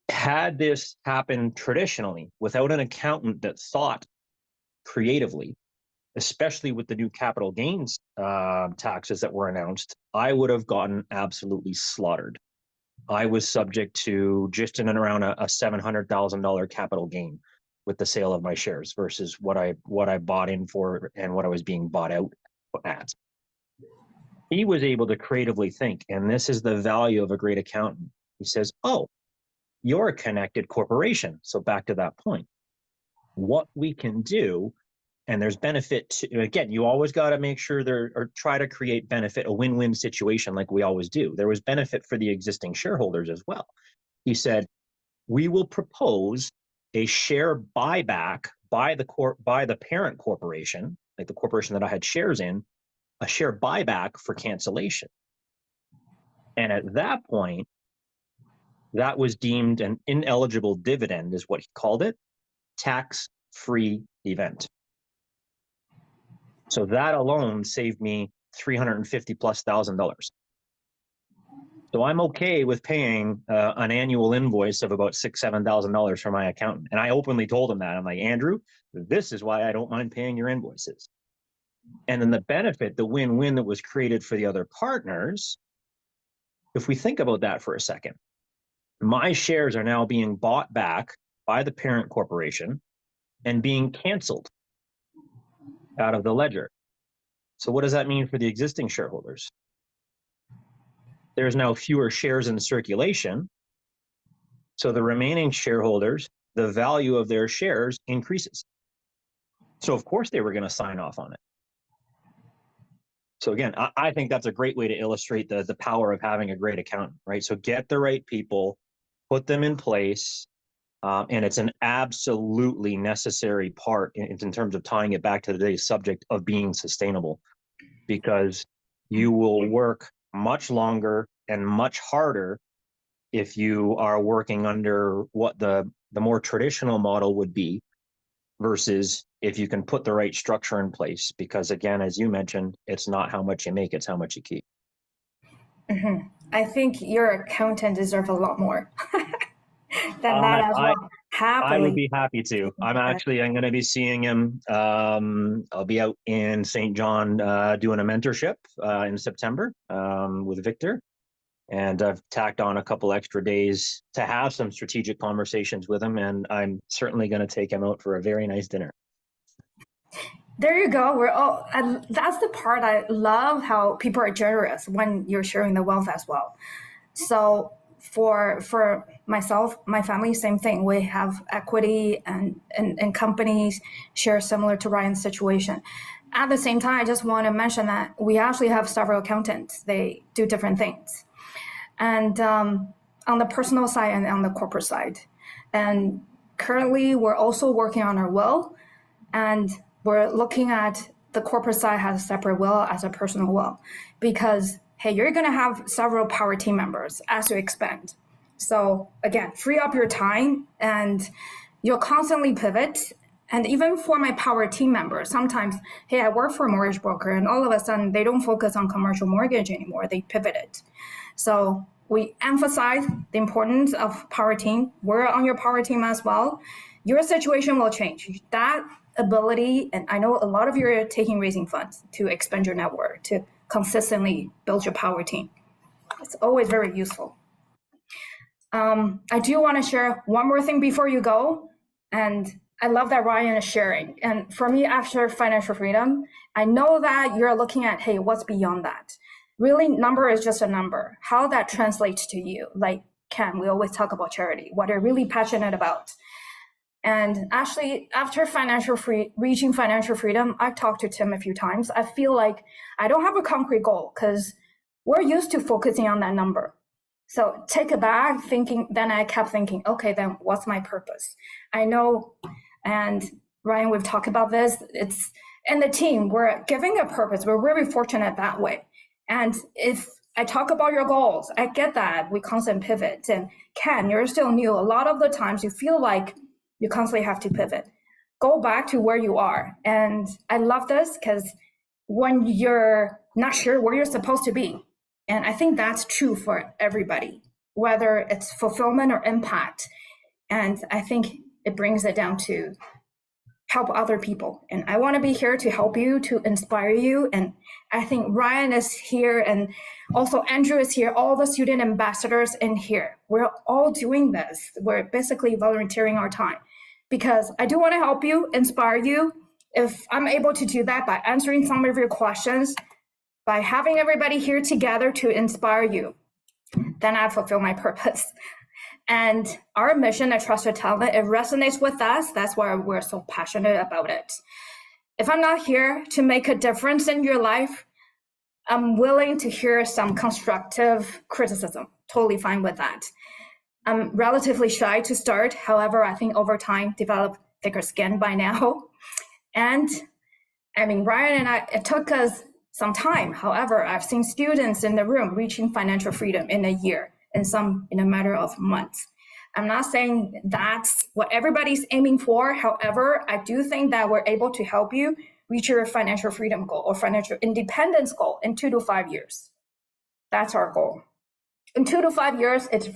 Had this happened traditionally without an accountant that thought creatively, especially with the new capital gains taxes that were announced, I would have gotten absolutely slaughtered. I was subject to just in and around a $700,000 capital gain with the sale of my shares versus what I bought in for and what I was being bought out at. He was able to creatively think, and this is the value of a great accountant. He says, oh, you're a connected corporation. So back to that point, what we can do, and there's benefit to, again, you always got to make sure or try to create benefit, a win-win situation like we always do. There was benefit for the existing shareholders as well. He said, we will propose a share buyback by the parent corporation, like the corporation that I had shares in, a share buyback for cancellation. And at that point, that was deemed an ineligible dividend, is what he called it, tax-free event. So that alone saved me $350,000+. So I'm okay with paying an annual invoice of about $6,000-7,000 for my accountant. And I openly told him that. I'm like, Andrew, this is why I don't mind paying your invoices. And then the benefit, the win-win that was created for the other partners, if we think about that for a second, my shares are now being bought back by the parent corporation and being canceled out of the ledger. So what does that mean for the existing shareholders? There's now fewer shares in circulation. So the remaining shareholders, the value of their shares increases. So of course they were going to sign off on it. So again, I think that's a great way to illustrate the power of having a great accountant, right? So get the right people, put them in place, and it's an absolutely necessary part in terms of tying it back to today's subject of being sustainable, because you will work much longer and much harder if you are working under what the more traditional model would be versus if you can put the right structure in place. Because again, as you mentioned, it's not how much you make, it's how much you keep. Mm-hmm. I think your accountant deserves a lot more than that as well. Happily. I would be happy to. I'm going to be seeing him. I'll be out in St. John doing a mentorship in September with Victor. And I've tacked on a couple extra days to have some strategic conversations with him. And I'm certainly going to take him out for a very nice dinner. There you go. And that's the part I love, how people are generous when you're sharing the wealth as well. So for myself, my family, same thing. We have equity and companies share similar to Ryan's situation. At the same time, I just want to mention that we actually have several accountants. They do different things. And on the personal side and on the corporate side. And currently, we're also working on our will. And we're looking at the corporate side has a separate will as a personal will. Because, hey, you're going to have several power team members as you expand. So again, free up your time and you'll constantly pivot. And even for my power team members, sometimes, hey, I work for a mortgage broker, and all of a sudden they don't focus on commercial mortgage anymore. They pivoted. So we emphasize the importance of power team. We're on your power team as well. Your situation will change. That ability, and I know a lot of you are taking raising funds to expand your network, to consistently build your power team. It's always very useful. I do want to share one more thing before you go. And I love that Ryan is sharing. And for me, after financial freedom, I know that you're looking at, hey, what's beyond that? Really, number is just a number. How that translates to you. Like Ken, we always talk about charity, what you're really passionate about. And actually, after reaching financial freedom, I've talked to Tim a few times. I feel like I don't have a concrete goal because we're used to focusing on that number. So take it back, then I kept thinking, okay, then what's my purpose? I know, and Ryan, we've talked about this, it's in the team, we're giving a purpose. We're really fortunate that way. And if I talk about your goals, I get that we constantly pivot. And Ken, you're still new. A lot of the times you feel like you constantly have to pivot. Go back to where you are. And I love this because when you're not sure where you're supposed to be, and I think that's true for everybody, whether it's fulfillment or impact. And I think it brings it down to help other people. And I want to be here to help you, to inspire you. And I think Ryan is here, and also Andrew is here, all the student ambassadors in here. We're all doing this. We're basically volunteering our time because I do want to help you, inspire you. If I'm able to do that by answering some of your questions, by having everybody here together to inspire you, then I fulfill my purpose. And our mission at Trusted Talent, it resonates with us. That's why we're so passionate about it. If I'm not here to make a difference in your life, I'm willing to hear some constructive criticism. Totally fine with that. I'm relatively shy to start. However, I think over time, develop thicker skin by now. And I mean, Ryan and I, it took us some time. However, I've seen students in the room reaching financial freedom in a year, and some in a matter of months. I'm not saying that's what everybody's aiming for. However, I do think that we're able to help you reach your financial freedom goal or financial independence goal in 2 to 5 years. That's our goal. In 2 to 5 years, it's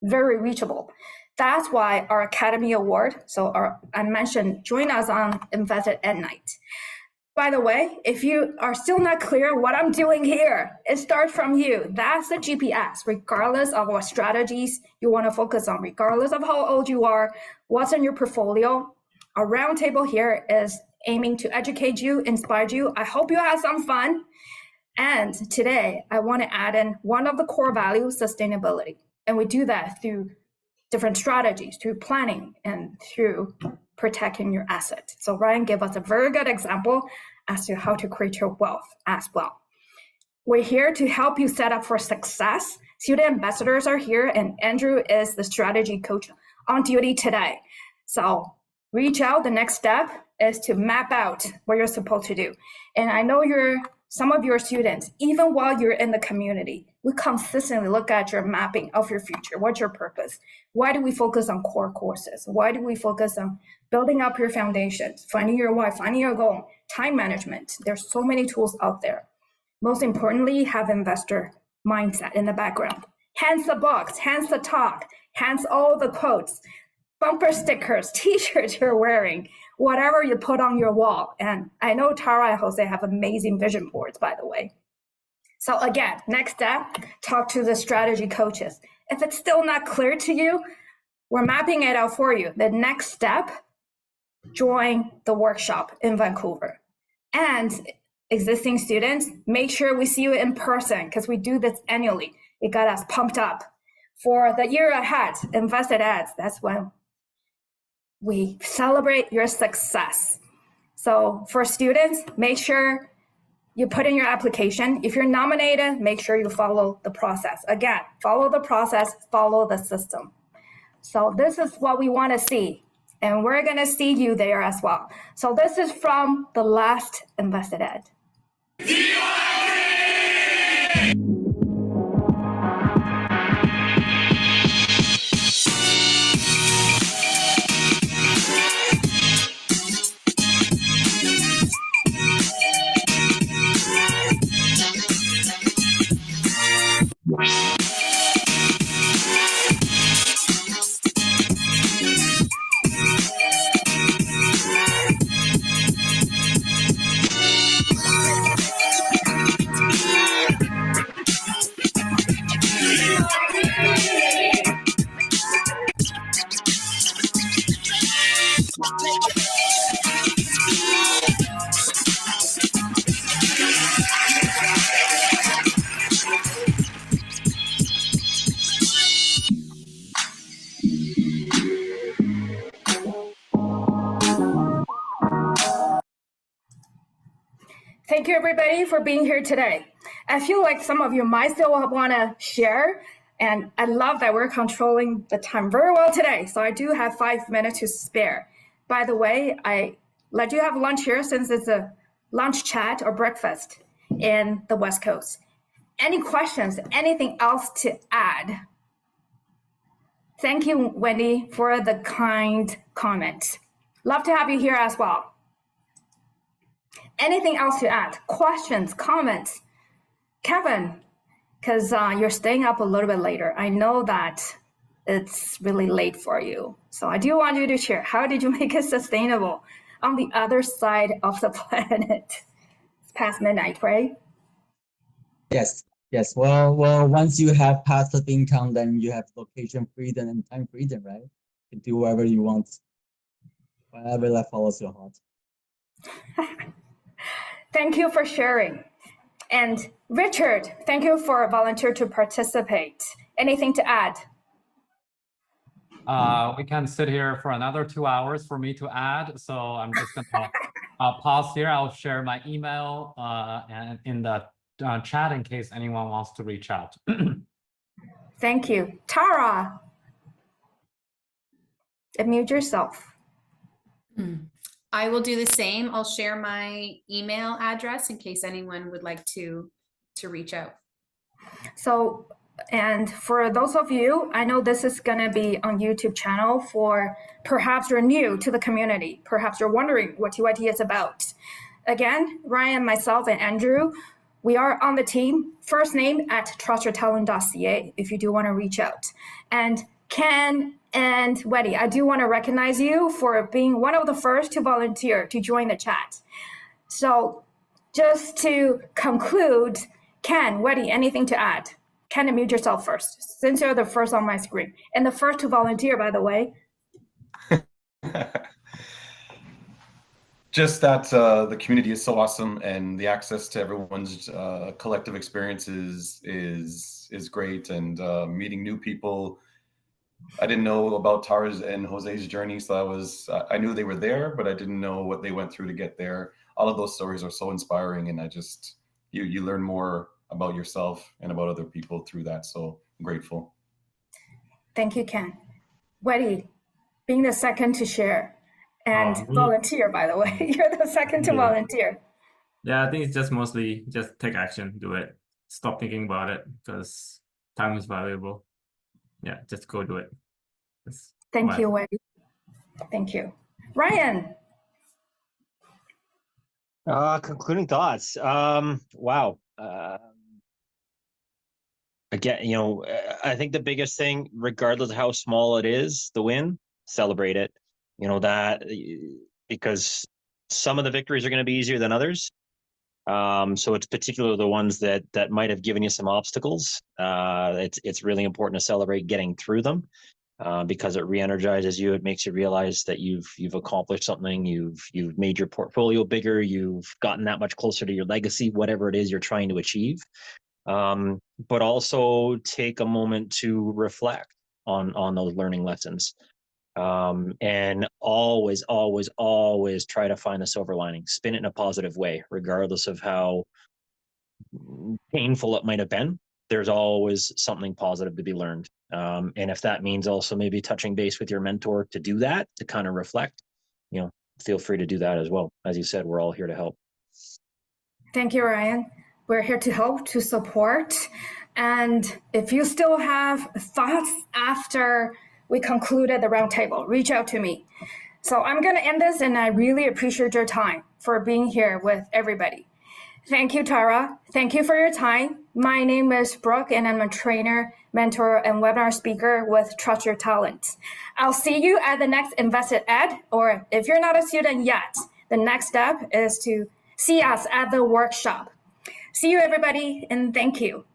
very reachable. That's why our Academy Award, I mentioned, join us on Invested at Night. By the way, if you are still not clear what I'm doing here, it starts from you. That's the GPS, regardless of what strategies you want to focus on, regardless of how old you are, what's in your portfolio. Our roundtable here is aiming to educate you, inspire you. I hope you had some fun. And today, I want to add in one of the core values, sustainability. And we do that through different strategies, through planning and through protecting your assets. So Ryan gave us a very good example as to how to create your wealth as well. We're here to help you set up for success. Student ambassadors are here, and Andrew is the strategy coach on duty today. So reach out. The next step is to map out what you're supposed to do. And I know some of your students, even while you're in the community, we consistently look at your mapping of your future. What's your purpose? Why do we focus on core courses? Why do we focus on building up your foundations, finding your why, finding your goal, time management? There's so many tools out there. Most importantly, have investor mindset in the background. Hence the books, hence the talk, hence all the quotes, bumper stickers, t-shirts you're wearing, whatever you put on your wall. And I know Tara and Jose have amazing vision boards, by the way. So again, next step, talk to the strategy coaches. If it's still not clear to you, we're mapping it out for you. The next step, join the workshop in Vancouver. And existing students, make sure we see you in person because we do this annually. It got us pumped up. For the year ahead, Invested Ads, that's when we celebrate your success. So for students, make sure you put in your application. If you're nominated, make sure you follow the process. Again, follow the process, follow the system. So this is what we want to see. And we're going to see you there as well. So this is from the last Invested Ed. Thank you, everybody, for being here today. I feel like some of you might still want to share, and I love that we're controlling the time very well today. So I do have 5 minutes to spare. By the way, I let you have lunch here since it's a lunch chat or breakfast in the West Coast. Any questions, anything else to add? Thank you, Wendy, for the kind comment. Love to have you here as well. Anything else to add? Questions, comments? Kevin, because you're staying up a little bit later. I know that it's really late for you. So I do want you to share, how did you make it sustainable on the other side of the planet? It's past midnight, right? Yes. Yes. Well, once you have passive income, then you have location freedom and time freedom, right? You can do whatever you want, whatever that follows your heart. Thank you for sharing. And Richard, thank you for volunteer to participate. Anything to add? We can sit here for another 2 hours for me to add. So I'm just gonna pause here. I'll share my email and in the chat in case anyone wants to reach out. Thank you. Tara, unmute yourself. I will do the same. I'll share my email address in case anyone would like to reach out. So, and for those of you, I know this is going to be on YouTube channel for perhaps you're new to the community. Perhaps you're wondering what TYT is about. Again, Ryan, myself, and Andrew, we are on the team. First name at trustyourtalent.ca if you do want to reach out. And Ken and Weddy, I do want to recognize you for being one of the first to volunteer to join the chat. So just to conclude, Ken, Weddy, anything to add? Ken, unmute yourself first, since you're the first on my screen. And the first to volunteer, by the way. Just that the community is so awesome, and the access to everyone's collective experiences is great, and meeting new people. I didn't know about Tara's and Jose's journey, so I knew they were there, but I didn't know what they went through to get there. All of those stories are so inspiring, and you learn more about yourself and about other people through that. So I'm grateful. Thank you, Ken. Weddy, being the second to share and volunteer, by the way, you're the second to volunteer. Yeah, I think it's just mostly just take action, do it. Stop thinking about it because time is valuable. Yeah, just go do it. Thank you, Weddy. Thank you. Ryan. Concluding thoughts. Wow. Again, I think the biggest thing, regardless of how small it is, the win, celebrate it. That because some of the victories are going to be easier than others. So it's particularly the ones that might have given you some obstacles. It's really important to celebrate getting through them because it re-energizes you. It makes you realize that you've accomplished something. You've made your portfolio bigger. You've gotten that much closer to your legacy, whatever it is you're trying to achieve. But also take a moment to reflect on those learning lessons. And always try to find the silver lining, spin it in a positive way, regardless of how painful it might have been. There's always something positive to be learned. And if that means also maybe touching base with your mentor to do that, to kind of reflect, feel free to do that as well. As you said, we're all here to help. Thank you, Ryan. We're here to help, to support. And if you still have thoughts after we concluded the roundtable, reach out to me. So I'm going to end this, and I really appreciate your time for being here with everybody. Thank you, Tara. Thank you for your time. My name is Brooke, and I'm a trainer, mentor, and webinar speaker with Trust Your Talent. I'll see you at the next Invested Ed, or if you're not a student yet, the next step is to see us at the workshop. See you, everybody, and thank you.